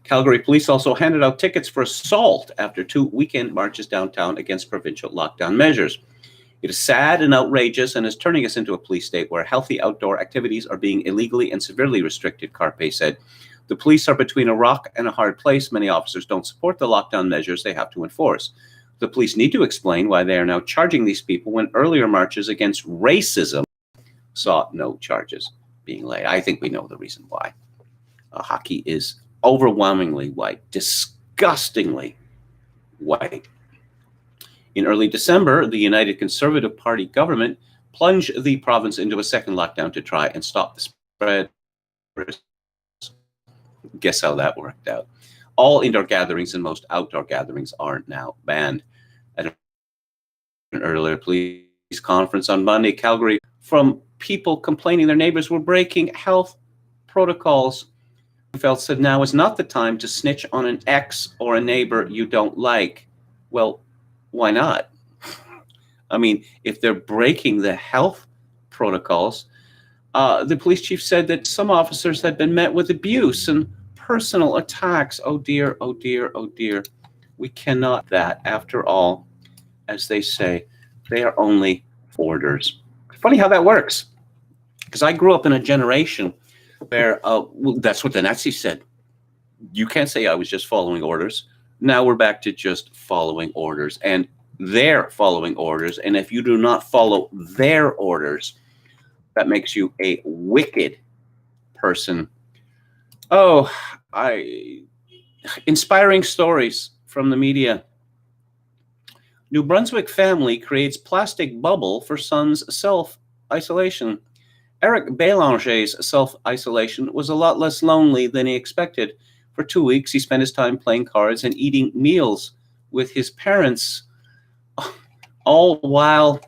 [SPEAKER 1] Calgary police also handed out tickets for assault after 2 weekend marches downtown against provincial lockdown measures. It is sad and outrageous and is turning us into a police state where healthy outdoor activities are being illegally and severely restricted, Carpe said. The police are between a rock and a hard place. Many officers don't support the lockdown measures they have to enforce. The police need to explain why they are now charging these people when earlier marches against racism saw no charges being laid. I think we know the reason why. Hockey is overwhelmingly white, disgustingly white. In early December, the United Conservative Party government plunged the province into a second lockdown to try and stop the spread. Guess how that worked out. All indoor gatherings and most outdoor gatherings are now banned. At an earlier police conference on Monday, Calgary, from people complaining their neighbors were breaking health protocols. Felt said now is not the time to snitch on an ex or a neighbor you don't like. Well, why not? I mean, if they're breaking the health protocols, the police chief said that some officers had been met with abuse and personal attacks. Oh dear, oh dear, oh dear. We cannot that. After all, as they say, they are only orders. Funny how that works. Because I grew up in a generation where well, that's what the Nazis said. You can't say I was just following orders. Now we're back to just following orders. And they're following orders. And if you do not follow their orders, that makes you a wicked person. Oh, inspiring stories from the media. New Brunswick family creates plastic bubble for son's self-isolation. Eric Bélanger's self-isolation was a lot less lonely than he expected. For 2 weeks, he spent his time playing cards and eating meals with his parents, all while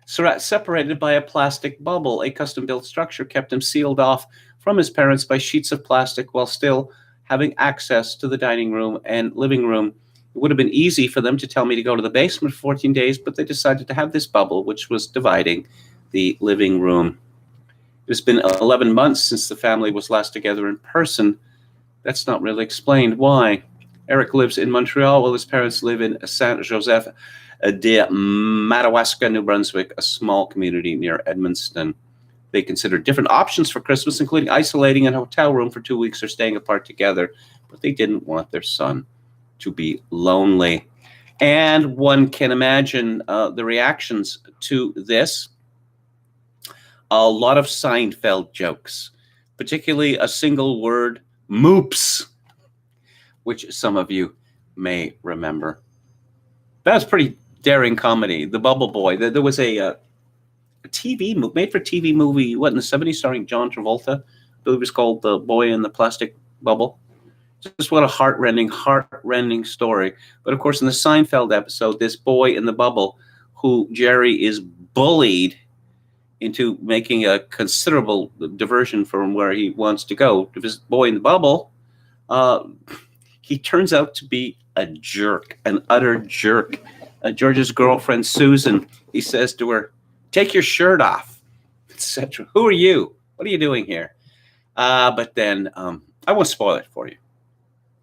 [SPEAKER 1] separated by a plastic bubble. A custom-built structure kept him sealed off from his parents by sheets of plastic while still having access to the dining room and living room. It would have been easy for them to tell me to go to the basement for 14 days, but they decided to have this bubble, which was dividing the living room. It's been 11 months since the family was last together in person. That's not really explained why. Eric lives in Montreal while his parents live in Saint Joseph de Madawaska, New Brunswick, a small community near Edmundston. They considered different options for Christmas, including isolating in a hotel room for 2 weeks or staying apart together, but they didn't want their son to be lonely. And one can imagine the reactions to this. A lot of Seinfeld jokes, particularly a single word, moops, which some of you may remember. That was pretty daring comedy. The Bubble Boy. There was a TV made-for-TV movie, what, in the 70s, starring John Travolta. I believe it was called The Boy in the Plastic Bubble. Just what a heart-rending story. But of course, in the Seinfeld episode, this boy in the bubble, who Jerry is bullied into making a considerable diversion from where he wants to go, to this boy in the bubble, he turns out to be a jerk, an utter jerk. George's girlfriend, Susan, he says to her, "Take your shirt off," etc. Who are you? What are you doing here? But then I won't spoil it for you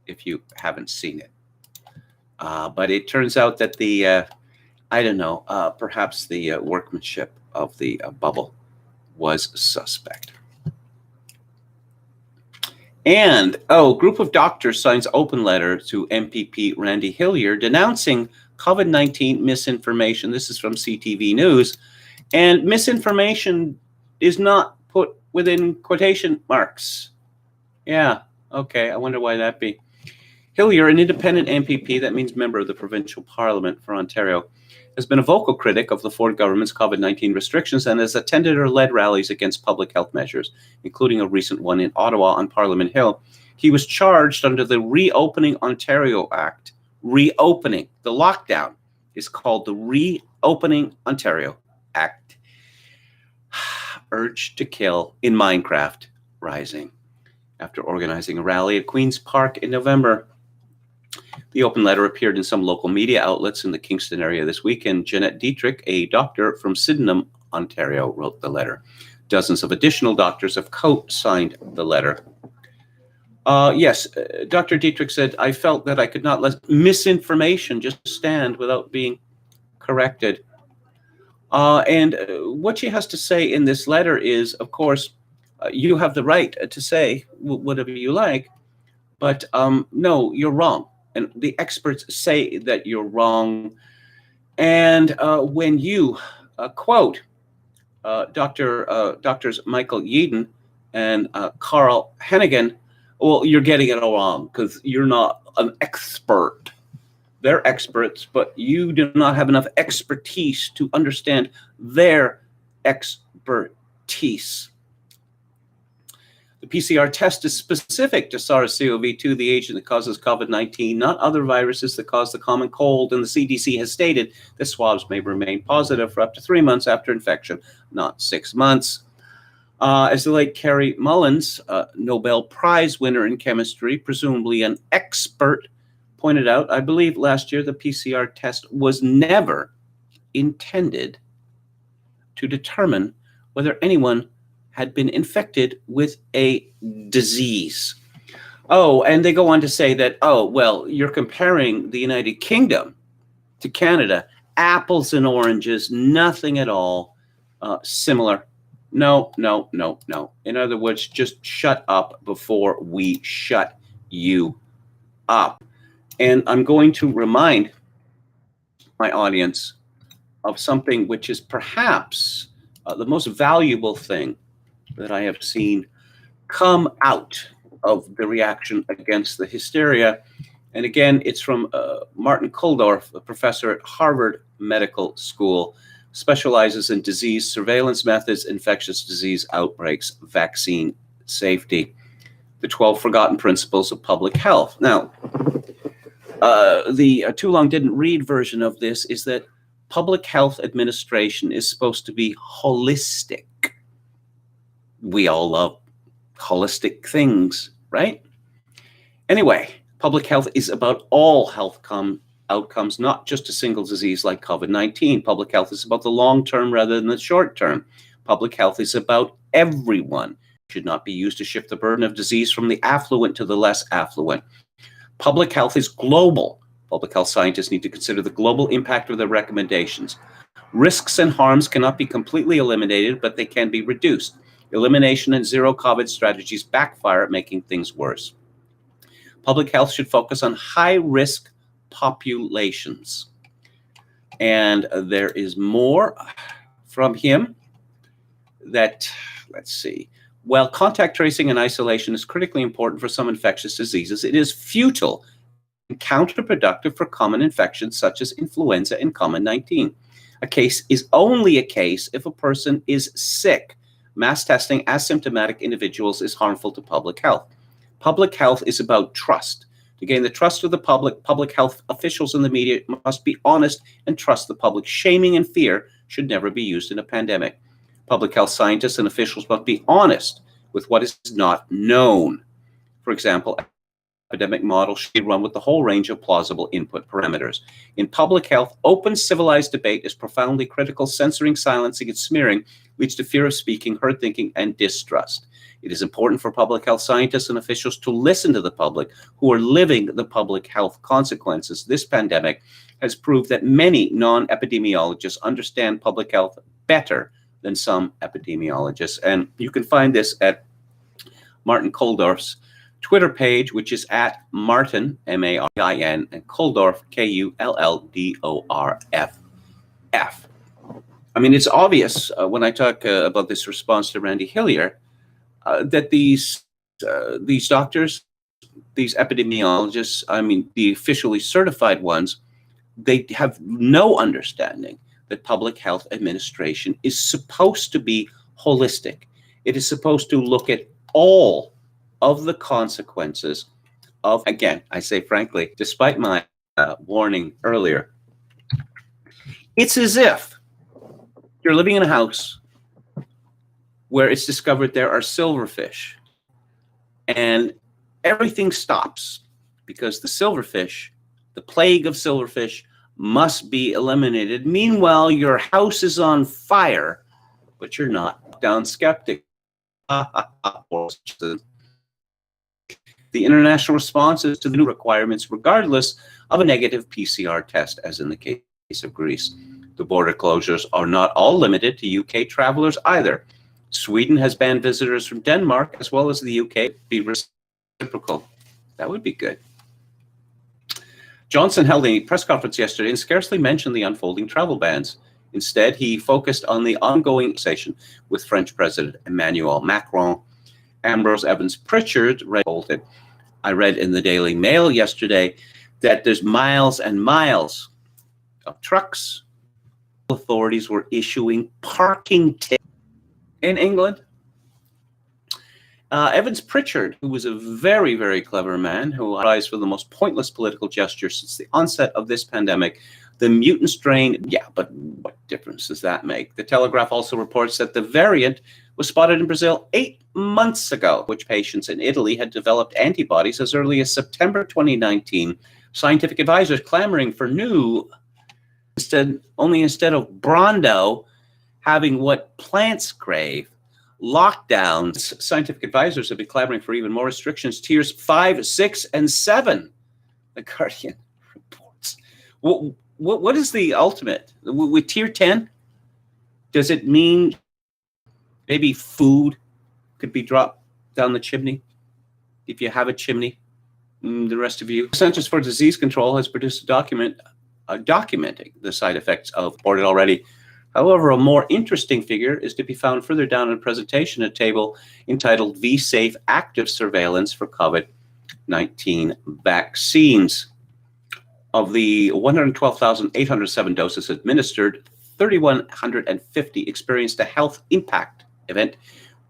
[SPEAKER 1] if you haven't seen it. But it turns out that the, perhaps the workmanship of the bubble was suspect. And, group of doctors signs open letter to MPP Randy Hillier denouncing COVID-19 misinformation. This is from CTV News. And misinformation is not put within quotation marks. Yeah, okay, I wonder why that be. Hillier, an independent MPP, that means member of the provincial parliament for Ontario, has been a vocal critic of the Ford government's COVID-19 restrictions and has attended or led rallies against public health measures, including a recent one in Ottawa on Parliament Hill. He was charged under the Reopening Ontario Act. Reopening. The lockdown is called the Reopening Ontario Act. Urge to kill in Minecraft Rising. after organizing a rally at Queen's Park in November. The open letter appeared in some local media outlets in the Kingston area this weekend. Jeanette Dietrich, a doctor from Sydenham, Ontario, wrote the letter. Dozens of additional doctors have co-signed the letter. Yes, Dr. Dietrich said, I felt that I could not let misinformation just stand without being corrected. And what she has to say in this letter is, of course, you have the right to say whatever you like, but no, you're wrong. And the experts say that you're wrong. And when you quote Doctors Michael Yeadon and Carl Hennigan, well, you're getting it all wrong because you're not an expert. They're experts, but you do not have enough expertise to understand their expertise. The PCR test is specific to SARS-CoV-2, the agent that causes COVID-19, not other viruses that cause the common cold. And the CDC has stated that swabs may remain positive for up to 3 months after infection, not 6 months. As the late Carrie Mullins, Nobel Prize winner in chemistry, presumably an expert, pointed out, I believe last year the PCR test was never intended to determine whether anyone had been infected with a disease. Oh, and they go on to say that, oh, well, you're comparing the United Kingdom to Canada, apples and oranges, nothing at all similar. No. In other words, just shut up before we shut you up. And I'm going to remind my audience of something which is perhaps the most valuable thing that I have seen come out of the reaction against the hysteria. And again, it's from Martin Kulldorff, a professor at Harvard Medical School, specializes in disease surveillance methods, infectious disease outbreaks, vaccine safety, the 12 forgotten principles of public health. Now, the too long didn't read version of this is that public health administration is supposed to be holistic. We all love holistic things, right? Anyway, public health is about all health outcomes, not just a single disease like COVID-19. Public health is about the long term rather than the short term. Public health is about everyone. It should not be used to shift the burden of disease from the affluent to the less affluent. Public health is global. Public health scientists need to consider the global impact of their recommendations. Risks and harms cannot be completely eliminated, but they can be reduced. Elimination and zero COVID strategies backfire at making things worse. Public health should focus on high-risk populations. And there is more from him that, let's see. While contact tracing and isolation is critically important for some infectious diseases, it is futile and counterproductive for common infections such as influenza and COVID-19. A case is only a case if a person is sick. Mass testing asymptomatic individuals is harmful to public health. Public health is about trust. To gain the trust of the public health officials and the media must be honest and trust the public. Shaming and fear should never be used in a pandemic. Public health scientists and officials must be honest with what is not known. For example, epidemic models should be run with the whole range of plausible input parameters. In public health, open civilized debate is profoundly critical. Censoring, silencing, and smearing leads to fear of speaking, herd thinking, and distrust. It is important for public health scientists and officials to listen to the public who are living the public health consequences. This pandemic has proved that many non-epidemiologists understand public health better than some epidemiologists. And you can find this at Martin Kulldorff's Twitter page, which is at Martin, M-A-R-I-N, and Kulldorff, K-U-L-L-D-O-R-F-F. I mean, it's obvious when I talk about this response to Randy Hillier that these doctors, these epidemiologists, I mean, the officially certified ones, they have no understanding that public health administration is supposed to be holistic. It is supposed to look at all of the consequences of, again, I say frankly, despite my warning earlier, it's as if you're living in a house where it's discovered there are silverfish, and everything stops because the silverfish, the plague of silverfish, must be eliminated. Meanwhile, your house is on fire, but you're not. Down skeptic. The international responses to the new requirements, regardless of a negative PCR test, as in the case of Greece. The border closures are not all limited to UK travelers either. Sweden has banned visitors from Denmark as well as the UK. Be reciprocal. That would be good. Johnson held a press conference yesterday and scarcely mentioned the unfolding travel bans. Instead, he focused on the ongoing conversation with French President Emmanuel Macron. Ambrose Evans Pritchard reported, I read in the Daily Mail yesterday that there's miles and miles of trucks. Authorities were issuing parking tickets in England. Evans Pritchard, who was a very, very clever man who prized for the most pointless political gesture since the onset of this pandemic, the mutant strain, yeah, but what difference does that make? The Telegraph also reports that the variant was spotted in Brazil 8 months ago, which patients in Italy had developed antibodies as early as September 2019. Scientific advisors clamoring for new, instead of Brondo having what plants crave, lockdowns. Scientific advisors have been clamoring for even more restrictions. Tiers 5, 6, and 7. The Guardian reports. What is the ultimate? With tier 10, does it mean maybe food could be dropped down the chimney? If you have a chimney, the rest of you. Centers for Disease Control has produced a document documenting the side effects of reported already. However, a more interesting figure is to be found further down in the presentation, a table entitled V-Safe Active Surveillance for COVID-19 Vaccines. Of the 112,807 doses administered, 3,150 experienced a health impact event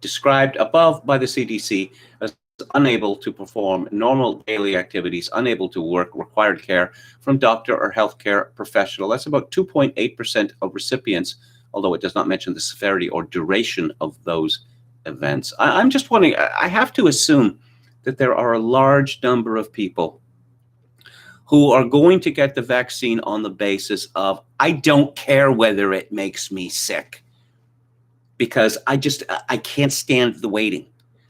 [SPEAKER 1] described above by the CDC as unable to perform normal daily activities, unable to work, required care from doctor or healthcare professional. That's about 2.8% of recipients, although it does not mention the severity or duration of those events. I'm just wondering, I have to assume that there are a large number of people who are going to get the vaccine on the basis of, I don't care whether it makes me sick, because I can't stand the waiting.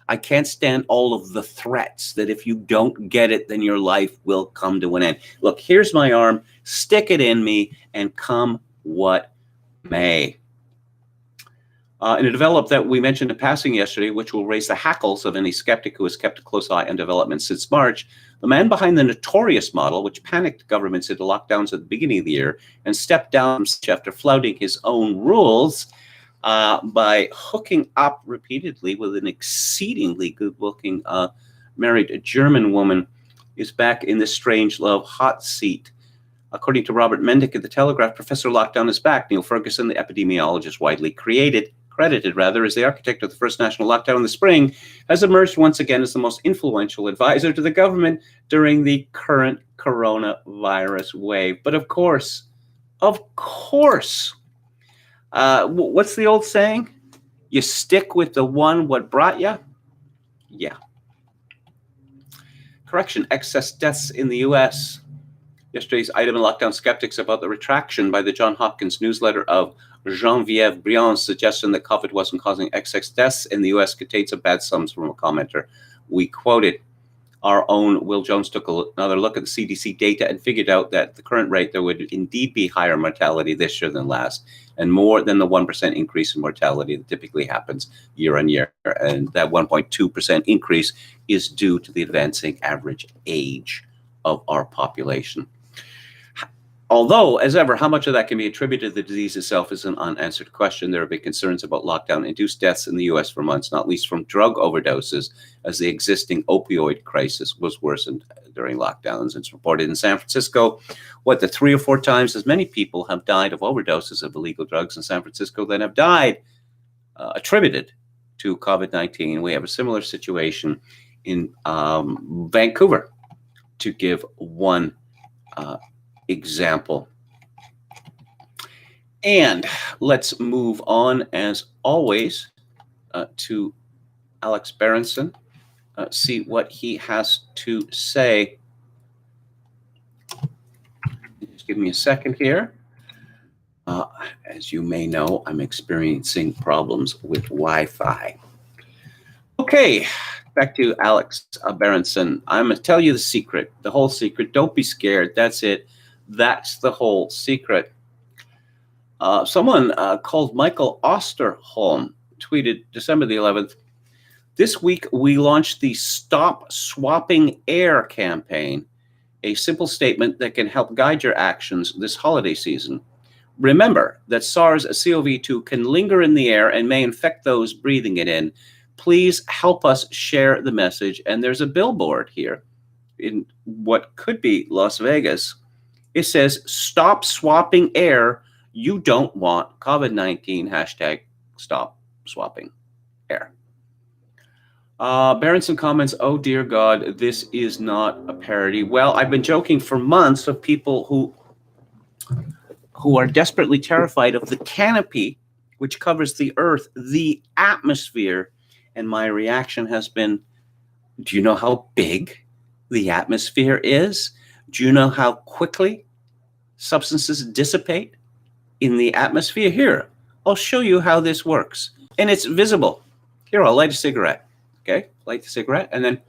[SPEAKER 1] I can't stand all of the threats that if you don't get it, then your life will come to an end. Look, here's my arm, stick it in me, and come what may. In a development that we mentioned in passing yesterday, which will raise the hackles of any skeptic who has kept a close eye on developments since March, the man behind the notorious model, which panicked governments into lockdowns at the beginning of the year and stepped down after flouting his own rules, by hooking up repeatedly with an exceedingly good-looking married German woman, is back in the strange love hot seat. According to Robert Mendick at the Telegraph, Professor Lockdown is back. Neil Ferguson, the epidemiologist widely credited as the architect of the first national lockdown in the spring, has emerged once again as the most influential advisor to the government during the current coronavirus wave. But of course, what's the old saying? You stick with the one what brought you? Yeah. Correction, excess deaths in the U.S. Yesterday's item in Lockdown Skeptics about the retraction by the Johns Hopkins newsletter of Geneviève Briand's suggestion that COVID wasn't causing excess deaths in the U.S. contains some bad sums from a commenter. We quoted. Our own Will Jones took another look at the CDC data and figured out that the current rate, there would indeed be higher mortality this year than last, and more than the 1% increase in mortality that typically happens year on year. And that 1.2% increase is due to the advancing average age of our population. Although, as ever, how much of that can be attributed to the disease itself is an unanswered question. There have been concerns about lockdown-induced deaths in the U.S. for months, not least from drug overdoses, as the existing opioid crisis was worsened during lockdowns. It's reported in San Francisco, the 3 or 4 times as many people have died of overdoses of illegal drugs in San Francisco than have died attributed to COVID-19. We have a similar situation in Vancouver, to give one example. And let's move on, as always, to Alex Berenson see what he has to say. Just give me a second here. As you may know, I'm experiencing problems with Wi-Fi. Okay, back to Alex Berenson. I'm going to tell you the secret, the whole secret. Don't be scared. That's it. That's the whole secret. Someone called Michael Osterholm tweeted December the 11th, "This week we launched the Stop Swapping Air campaign, a simple statement that can help guide your actions this holiday season. Remember that SARS-CoV-2 can linger in the air and may infect those breathing it in. Please help us share the message." And there's a billboard here in what could be Las Vegas. It says, "Stop swapping air. You don't want COVID-19. Hashtag stop swapping air." Berenson comments, "Oh dear God, this is not a parody." Well, I've been joking for months of people who are desperately terrified of the canopy, which covers the earth, the atmosphere. And my reaction has been, do you know how big the atmosphere is? Do you know how quickly substances dissipate in the atmosphere? Here, I'll show you how this works. And it's visible. Here, I'll light a cigarette. Okay, light the cigarette, and then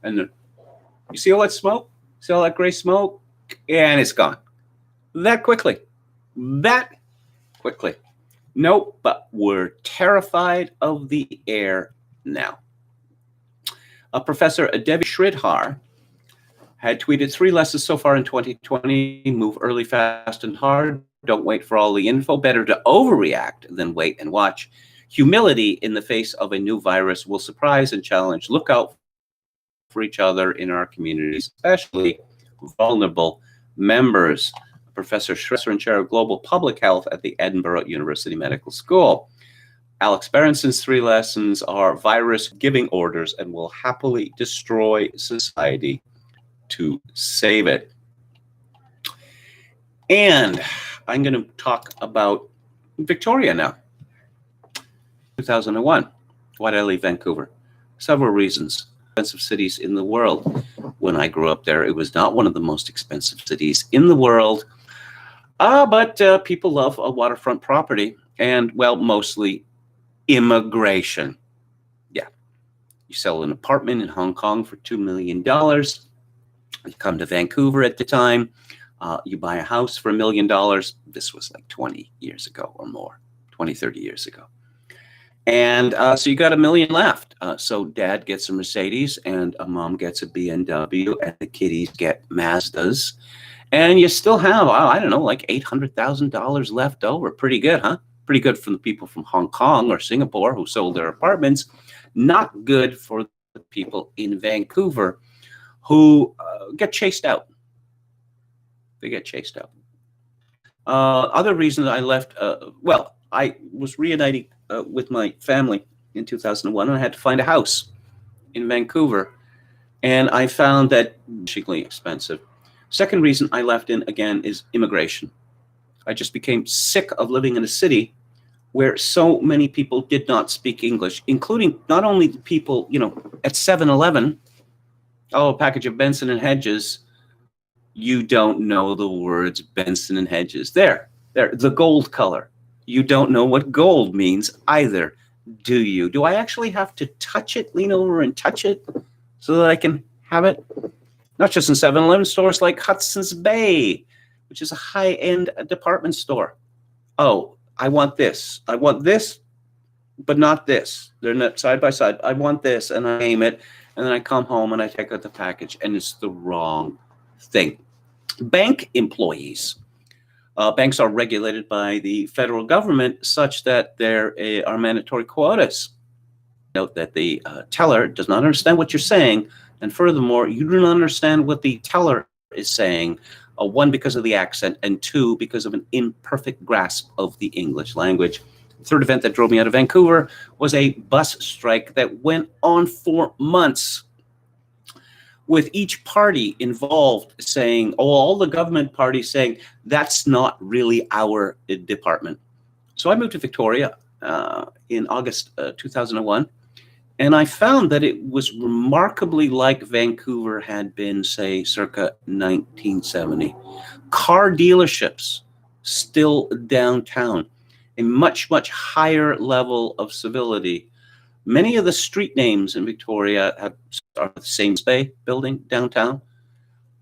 [SPEAKER 1] you see all that smoke? See all that gray smoke? And it's gone. That quickly. Nope, but we're terrified of the air now. Professor Debbie Sridhar had tweeted 3 lessons so far in 2020. Move early, fast, and hard. Don't wait for all the info. Better to overreact than wait and watch. Humility in the face of a new virus will surprise and challenge. Look out for each other in our communities, especially vulnerable members. Professor Schresser in chair of global public health at the Edinburgh University Medical School. Alex Berenson's 3 lessons are virus giving orders and will happily destroy society to save it. And I'm going to talk about Victoria now. 2001. Why did I leave Vancouver? Several reasons. Expensive cities in the world. When I grew up there, it was not one of the most expensive cities in the world. But people love a waterfront property and, well, mostly immigration. Yeah. You sell an apartment in Hong Kong for $2 million. You come to Vancouver at the time. You buy a house for $1 million. This was like 20 years ago or more, 20, 30 years ago. And so you got $1 million left. So dad gets a Mercedes and a mom gets a BMW and the kiddies get Mazdas. And you still have, I don't know, like $800,000 left over. Pretty good, huh? Pretty good for the people from Hong Kong or Singapore who sold their apartments. Not good for the people in Vancouver who get chased out. They get chased out. Other reasons I left, well, I was reuniting with my family in 2001, and I had to find a house in Vancouver. And I found that particularly expensive. Second reason I left in, again, is immigration. I just became sick of living in a city where so many people did not speak English, including not only the people, you know, at 7-Eleven, oh, a package of Benson and Hedges. You don't know the words Benson and Hedges. There, the gold color. You don't know what gold means either, do you? Do I actually have to touch it, lean over and touch it so that I can have it? Not just in 7-Eleven stores like Hudson's Bay, which is a high-end department store. Oh, I want this. I want this, but not this. They're not side by side. I want this, and I name it, and then I come home and I take out the package, and it's the wrong thing. Bank employees. Banks are regulated by the federal government such that there are mandatory quotas. Note that the teller does not understand what you're saying, and furthermore, you do not understand what the teller is saying, 1, because of the accent, and 2, because of an imperfect grasp of the English language. The third event that drove me out of Vancouver was a bus strike that went on for months, with each party involved saying, all the government parties saying, that's not really our department. So I moved to Victoria in August 2001. And I found that it was remarkably like Vancouver had been, say, circa 1970. Car dealerships still downtown, a much, much higher level of civility. Many of the street names in Victoria are the same Bay building downtown.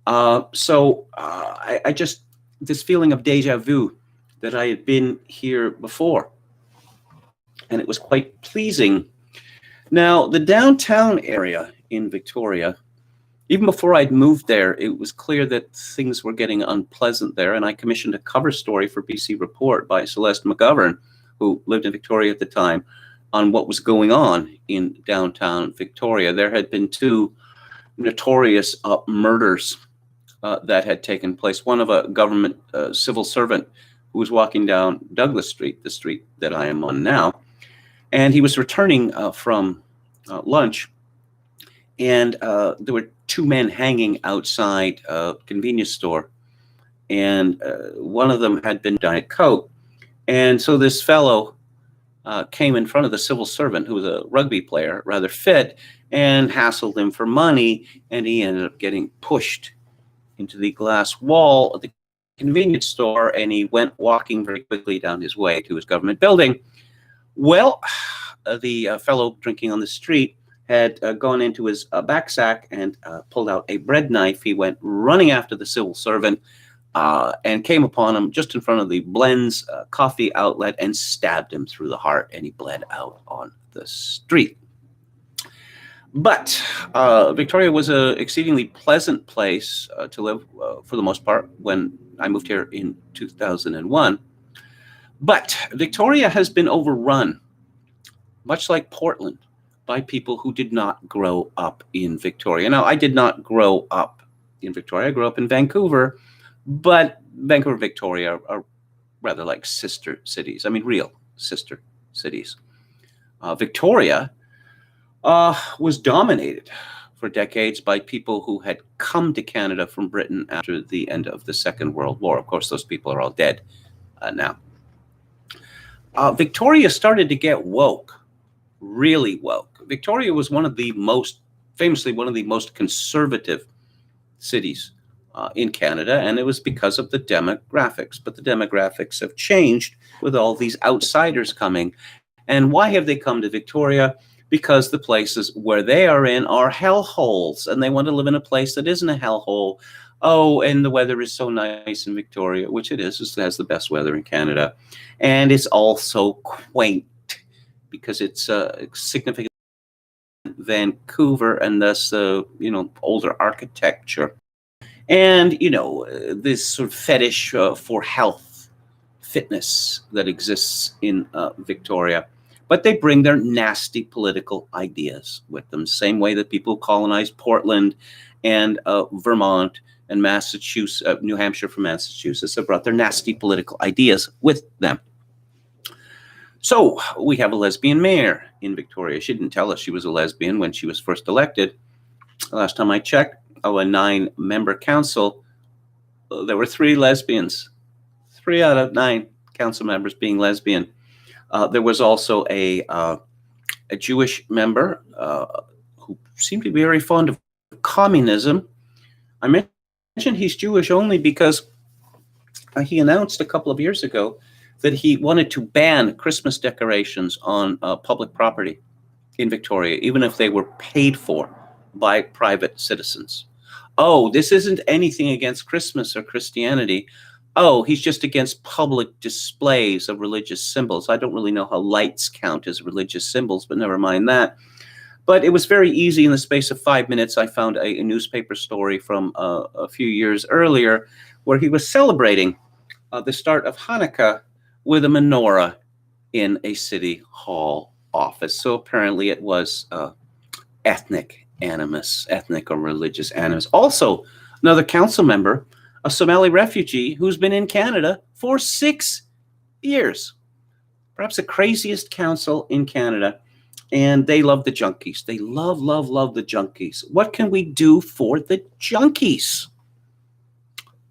[SPEAKER 1] I just, this feeling of deja vu that I had been here before. And it was quite pleasing. Now, the downtown area in Victoria, even before I'd moved there, it was clear that things were getting unpleasant there. And I commissioned a cover story for BC Report by Celeste McGovern, who lived in Victoria at the time, on what was going on in downtown Victoria. There had been two notorious murders that had taken place. One of a government civil servant who was walking down Douglas Street, the street that I am on now, and he was returning from lunch, and there were two men hanging outside a convenience store, and one of them had been Diet Coke. And so this fellow came in front of the civil servant, who was a rugby player, rather fit, and hassled him for money, and he ended up getting pushed into the glass wall of the convenience store, and he went walking very quickly down his way to his government building. Well, the fellow drinking on the street had gone into his backsack and pulled out a bread knife. He went running after the civil servant and came upon him just in front of the Blends coffee outlet and stabbed him through the heart, and he bled out on the street. But Victoria was an exceedingly pleasant place to live for the most part when I moved here in 2001. But Victoria has been overrun, much like Portland, by people who did not grow up in Victoria. Now, I did not grow up in Victoria. I grew up in Vancouver, but Vancouver and Victoria are rather like sister cities. I mean, real sister cities. Victoria was dominated for decades by people who had come to Canada from Britain after the end of the Second World War. Of course, those people are all dead now. Victoria started to get woke, really woke. Victoria was famously one of the most conservative cities in Canada, and it was because of the demographics. But the demographics have changed with all these outsiders coming. And why have they come to Victoria? Because the places where they are in are hellholes, and they want to live in a place that isn't a hellhole. Oh, and the weather is so nice in Victoria, which it is. It has the best weather in Canada. And it's also quaint because it's significant Vancouver, and thus older architecture. And, this sort of fetish for health, fitness that exists in Victoria. But they bring their nasty political ideas with them, same way that people colonized Portland and Vermont and Massachusetts, New Hampshire from Massachusetts, have brought their nasty political ideas with them. So we have a lesbian mayor in Victoria. She didn't tell us she was a lesbian when she was first elected. Last time I checked, a 9-member council, there were 3 lesbians, 3 out of 9 council members being lesbian. There was also a Jewish member who seemed to be very fond of communism. I mentioned he's Jewish only because he announced a couple of years ago that he wanted to ban Christmas decorations on public property in Victoria, even if they were paid for by private citizens. Oh, this isn't anything against Christmas or Christianity. Oh, he's just against public displays of religious symbols. I don't really know how lights count as religious symbols, but never mind that. But it was very easy. In the space of 5 minutes, I found a newspaper story from a few years earlier where he was celebrating the start of Hanukkah with a menorah in a city hall office. So apparently it was ethnic animus, ethnic or religious animus. Also, another council member, a Somali refugee who's been in Canada for 6 years. Perhaps the craziest council in Canada. And they love the junkies. They love, love, love the junkies. What can we do for the junkies?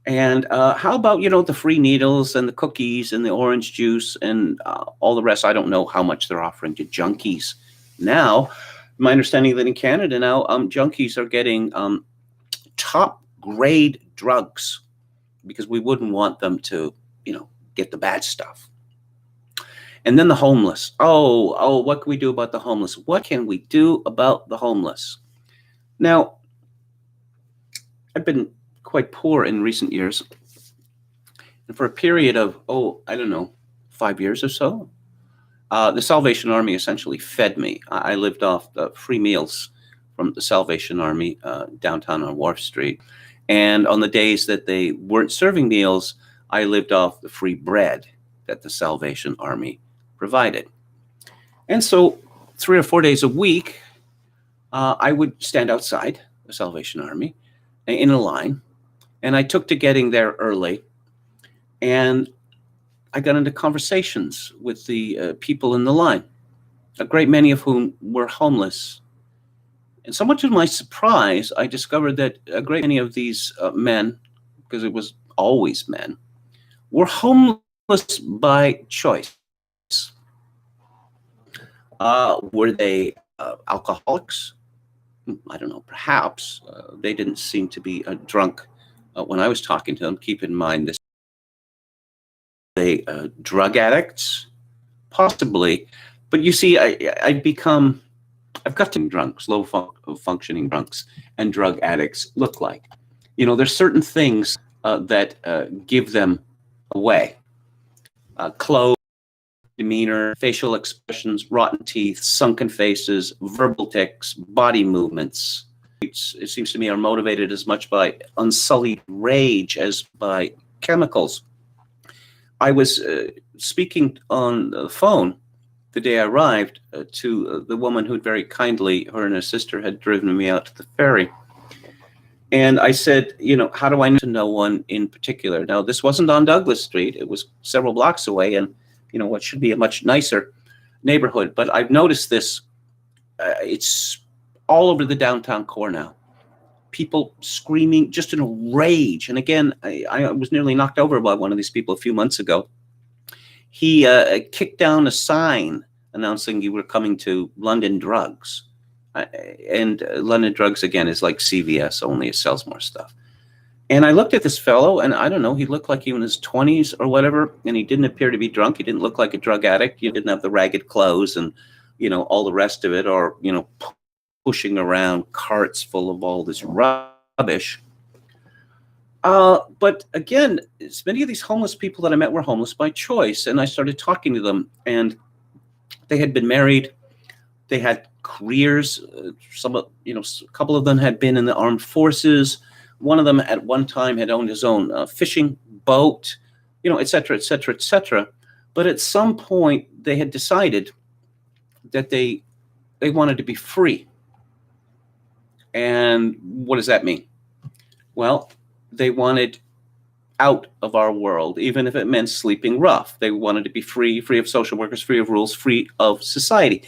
[SPEAKER 1] And how about, the free needles and the cookies and the orange juice and all the rest? I don't know how much they're offering to junkies now. My understanding that in Canada now, junkies are getting top grade drugs because we wouldn't want them to, get the bad stuff. And then the homeless. Oh, what can we do about the homeless? What can we do about the homeless? Now, I've been quite poor in recent years. And for a period of, 5 years or so, the Salvation Army essentially fed me. I lived off the free meals from the Salvation Army downtown on Wharf Street. And on the days that they weren't serving meals, I lived off the free bread that the Salvation Army provided. And so 3 or 4 days a week, I would stand outside the Salvation Army in a line, and I took to getting there early. And I got into conversations with the people in the line, a great many of whom were homeless. And somewhat to my surprise, I discovered that a great many of these men, because it was always men, were homeless by choice. Were they alcoholics? I don't know, perhaps. They didn't seem to be drunk when I was talking to them. Keep in mind this. They drug addicts? Possibly. But you see, I've got to be drunks, low functioning drunks, and drug addicts look like. There's certain things that give them away. Clothes, demeanor, facial expressions, rotten teeth, sunken faces, verbal tics, body movements. It seems to me are motivated as much by unsullied rage as by chemicals. I was speaking on the phone the day I arrived to the woman who'd very kindly, her and her sister had driven me out to the ferry. And I said, how do I know to no one in particular? Now, this wasn't on Douglas Street. It was several blocks away and, what should be a much nicer neighborhood. But I've noticed this. It's all over the downtown core now. People screaming just in a rage. And again, I was nearly knocked over by one of these people a few months ago. He kicked down a sign announcing you were coming to London Drugs. And London Drugs, again, is like CVS, only it sells more stuff. And I looked at this fellow, and I don't know, he looked like he was in his 20s or whatever, and he didn't appear to be drunk. He didn't look like a drug addict. He didn't have the ragged clothes and, all the rest of it, or, pushing around carts full of all this rubbish. But again, many of these homeless people that I met were homeless by choice, and I started talking to them, and they had been married. They had careers. A couple of them had been in the armed forces. One of them at one time had owned his own fishing boat, et cetera, et cetera, et cetera. But at some point, they had decided that they wanted to be free. And what does that mean? Well, they wanted out of our world, even if it meant sleeping rough. They wanted to be free of social workers, free of rules, free of society.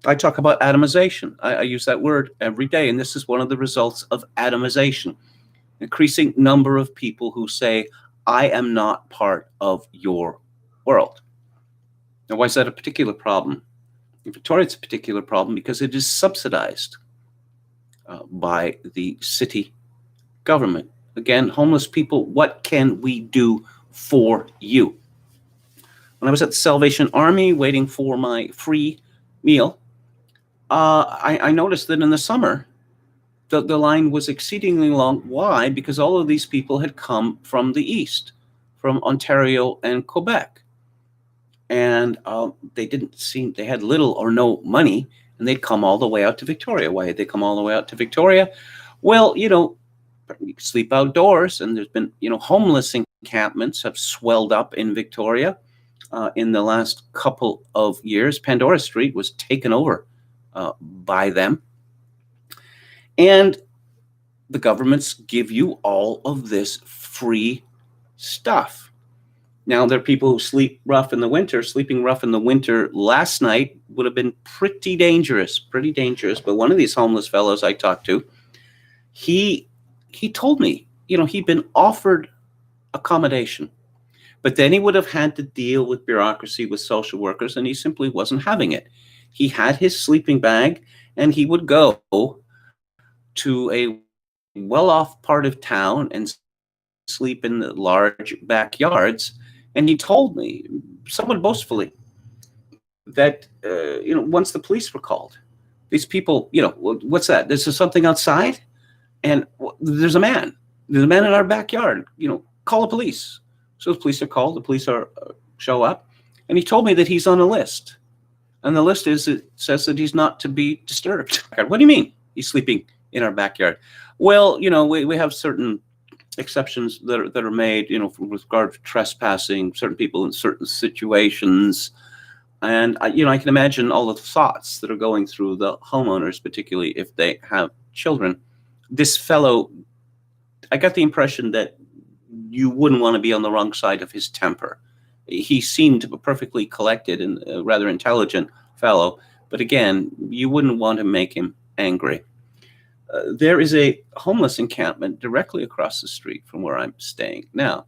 [SPEAKER 1] I talk about atomization. I use that word every day, and this is one of the results of atomization. Increasing number of people who say, I am not part of your world. Now, why is that a particular problem? In Victoria, it's a particular problem because it is subsidized by the city government. Again, homeless people, what can we do for you? When I was at the Salvation Army waiting for my free meal, I noticed that in the summer, the line was exceedingly long. Why? Because all of these people had come from the east, from Ontario and Quebec. And they had little or no money, and they'd come all the way out to Victoria. Why had they come all the way out to Victoria? Well, you sleep outdoors, and there's been, homeless encampments have swelled up in Victoria in the last couple of years. Pandora Street was taken over by them. And the governments give you all of this free stuff. Now, there are people who sleep rough in the winter. Sleeping rough in the winter last night would have been pretty dangerous. But one of these homeless fellows I talked to, he told me, he'd been offered accommodation, but then he would have had to deal with bureaucracy with social workers, and he simply wasn't having it. He had his sleeping bag, and he would go to a well-off part of town and sleep in the large backyards. And he told me, somewhat boastfully, that once the police were called, these people, what's that? There's something outside, and there's a man. There's a man in our backyard. Call the police. So the police are called. The police show up, and he told me that he's on a list, and the list says that he's not to be disturbed. What do you mean he's sleeping in our backyard? Well, we have certain exceptions that are made, with regard to trespassing, certain people in certain situations. And I can imagine all the thoughts that are going through the homeowners, particularly if they have children. This fellow, I got the impression that you wouldn't want to be on the wrong side of his temper. He seemed a perfectly collected and rather intelligent fellow, but again, you wouldn't want to make him angry. There is a homeless encampment directly across the street from where I'm staying now.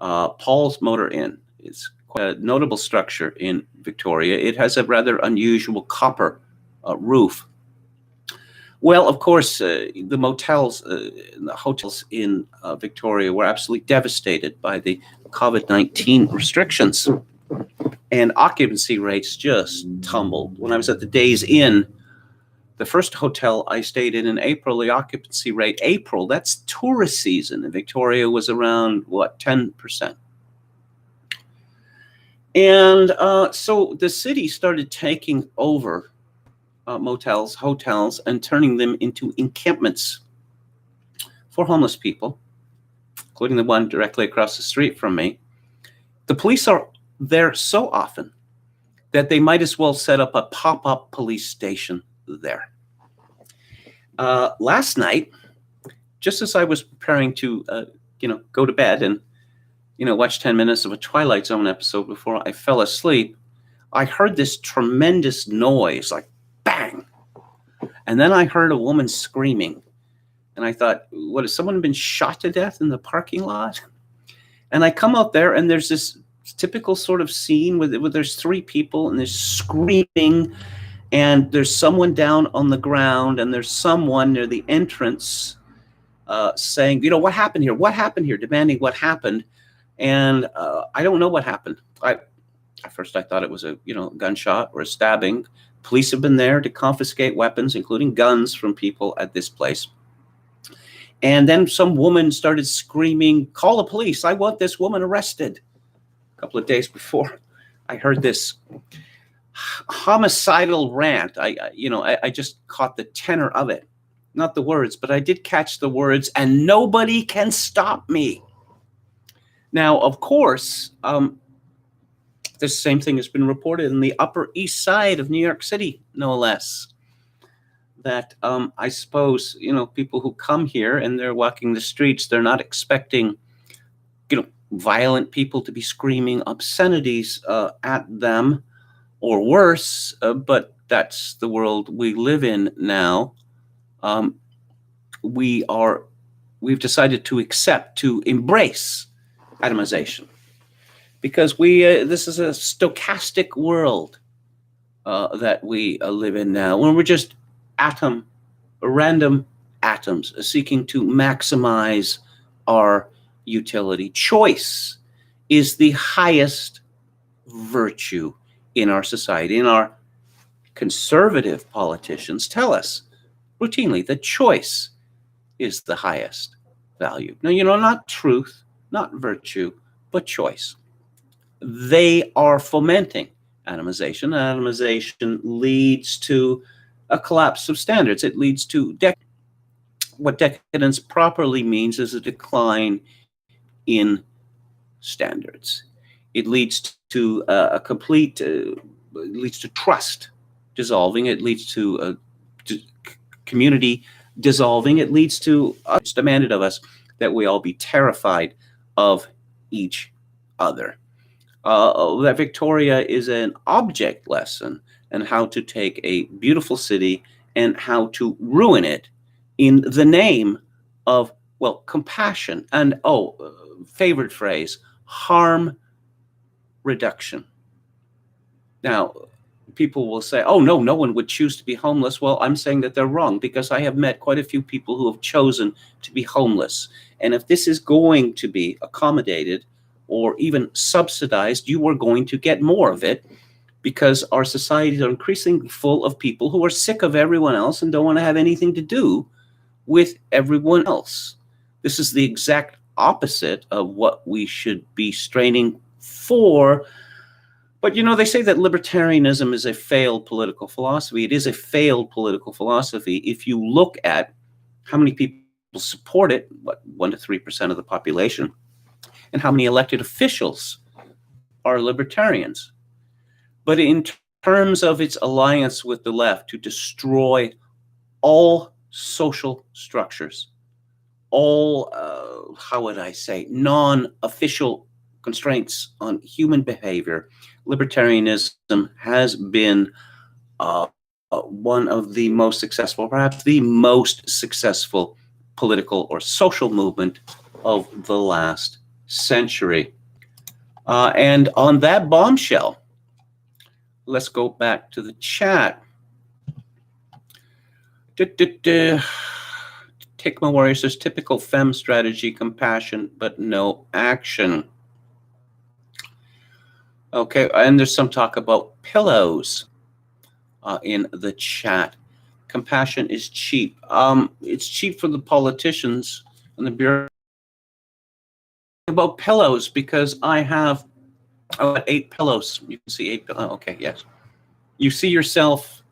[SPEAKER 1] Paul's Motor Inn is quite a notable structure in Victoria. It has a rather unusual copper roof. Well, of course, the motels, the hotels in Victoria were absolutely devastated by the COVID-19 restrictions, and occupancy rates just tumbled. When I was at the Days Inn, the first hotel I stayed in April, the occupancy rate, April, that's tourist season in Victoria, was around, 10%. And so the city started taking over motels, hotels, and turning them into encampments for homeless people, including the one directly across the street from me. The police are there so often that they might as well set up a pop-up police station there. Last night, just as I was preparing to, go to bed and, watch 10 minutes of a Twilight Zone episode before I fell asleep, I heard this tremendous noise, like bang. And then I heard a woman screaming. And I thought, what, has someone been shot to death in the parking lot? And I come out there, and there's this typical sort of scene where there's three people, and they're screaming, and there's someone down on the ground, and there's someone near the entrance saying, what happened here? What happened here? Demanding what happened. And I don't know what happened. At first I thought it was a gunshot or a stabbing. Police have been there to confiscate weapons, including guns, from people at this place. And then some woman started screaming, "Call the police. I want this woman arrested." A couple of days before, I heard this homicidal rant. I just caught the tenor of it, not the words, but I did catch the words, "and nobody can stop me." Now, of course, this same thing has been reported in the Upper East Side of New York City, no less. That I suppose, people who come here and they're walking the streets, they're not expecting, violent people to be screaming obscenities at them or worse, but that's the world we live in now. We've decided to embrace atomization, because this is a stochastic world that we live in now, when we're just random atoms seeking to maximize our utility. Choice is the highest virtue in our society, and our conservative politicians tell us routinely that choice is the highest value. Now, not truth, not virtue, but choice. They are fomenting atomization. Atomization leads to a collapse of standards. It leads to what decadence properly means is a decline in standards. It leads to a complete, leads to trust dissolving. It leads to community dissolving. It leads to, it's demanded of us that we all be terrified of each other. That Victoria is an object lesson in how to take a beautiful city and how to ruin it in the name of, compassion and, favorite phrase, harm reduction. Now, People will say, oh, no, no one would choose to be homeless. Well, I'm saying that they're wrong, because I have met quite a few people who have chosen to be homeless. And if this is going to be accommodated or even subsidized, you are going to get more of it, because our societies are increasingly full of people who are sick of everyone else and don't want to have anything to do with everyone else. This is the exact opposite of what we should be straining for. But, they say that libertarianism is a failed political philosophy. It is a failed political philosophy if you look at how many people support it, 1 to 3% of the population, and how many elected officials are libertarians. But in terms of its alliance with the left to destroy all social structures, all, how would I say, non-official constraints on human behavior, libertarianism has been one of the most successful, perhaps the most successful political or social movement of the last century. And on that bombshell, let's go back to the chat. Tikma Warrior says, typical femme strategy, compassion, but no action. Okay, and there's some talk about pillows in the chat. Compassion is cheap. It's cheap for the politicians and the bureau. About pillows, because I have 8 pillows. You can see 8 pillows. Okay, yes. You see yourself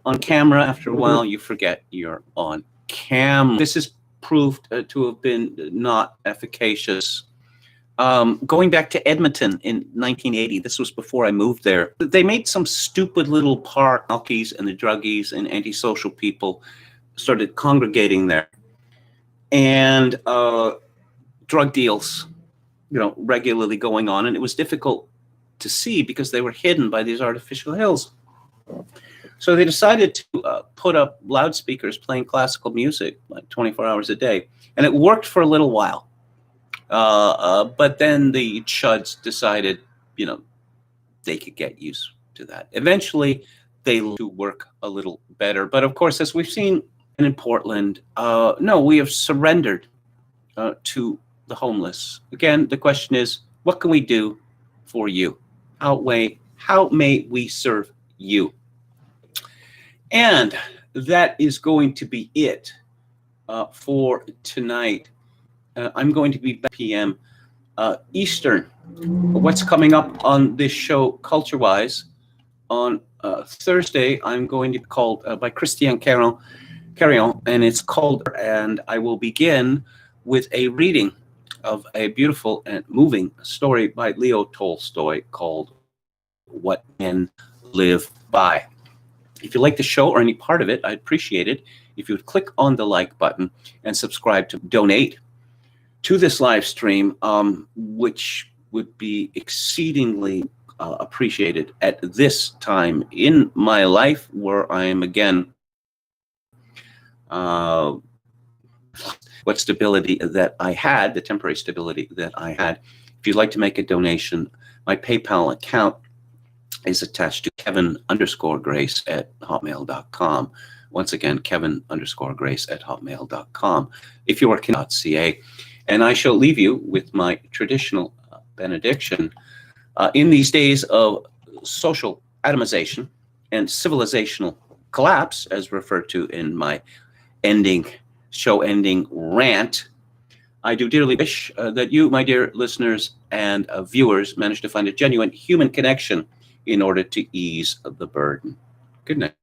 [SPEAKER 1] on camera. After a while, you forget you're on camera. This is proved to have been not efficacious. Going back to Edmonton in 1980, this was before I moved there, they made some stupid little park. Alkies and the druggies and antisocial people started congregating there. And drug deals, regularly going on. And it was difficult to see because they were hidden by these artificial hills. So they decided to put up loudspeakers playing classical music like 24 hours a day. And it worked for a little while. But then the chuds decided, they could get used to that. Eventually, they work a little better. But of course, as we've seen in Portland, no, we have surrendered to the homeless. Again, the question is, what can we do for you? How may we serve you? And that is going to be it for tonight. I'm going to be back p.m. Eastern. What's coming up on this show culture-wise? On Thursday, I'm going to be called by Christian Carillon, and it's called, and I will begin with a reading of a beautiful and moving story by Leo Tolstoy called What Men Live By. If you like the show or any part of it, I'd appreciate it if you would click on the like button and subscribe to donate to this live stream, which would be exceedingly appreciated at this time in my life where I am again what stability that I had, the temporary stability that I had. If you'd like to make a donation, my PayPal account is attached to Kevin_Grace@hotmail.com. Once again, Kevin_Grace@hotmail.com. If you are .ca, and I shall leave you with my traditional benediction. In these days of social atomization and civilizational collapse, as referred to in my show ending rant, I do dearly wish that you, my dear listeners and viewers, manage to find a genuine human connection in order to ease the burden. Good night.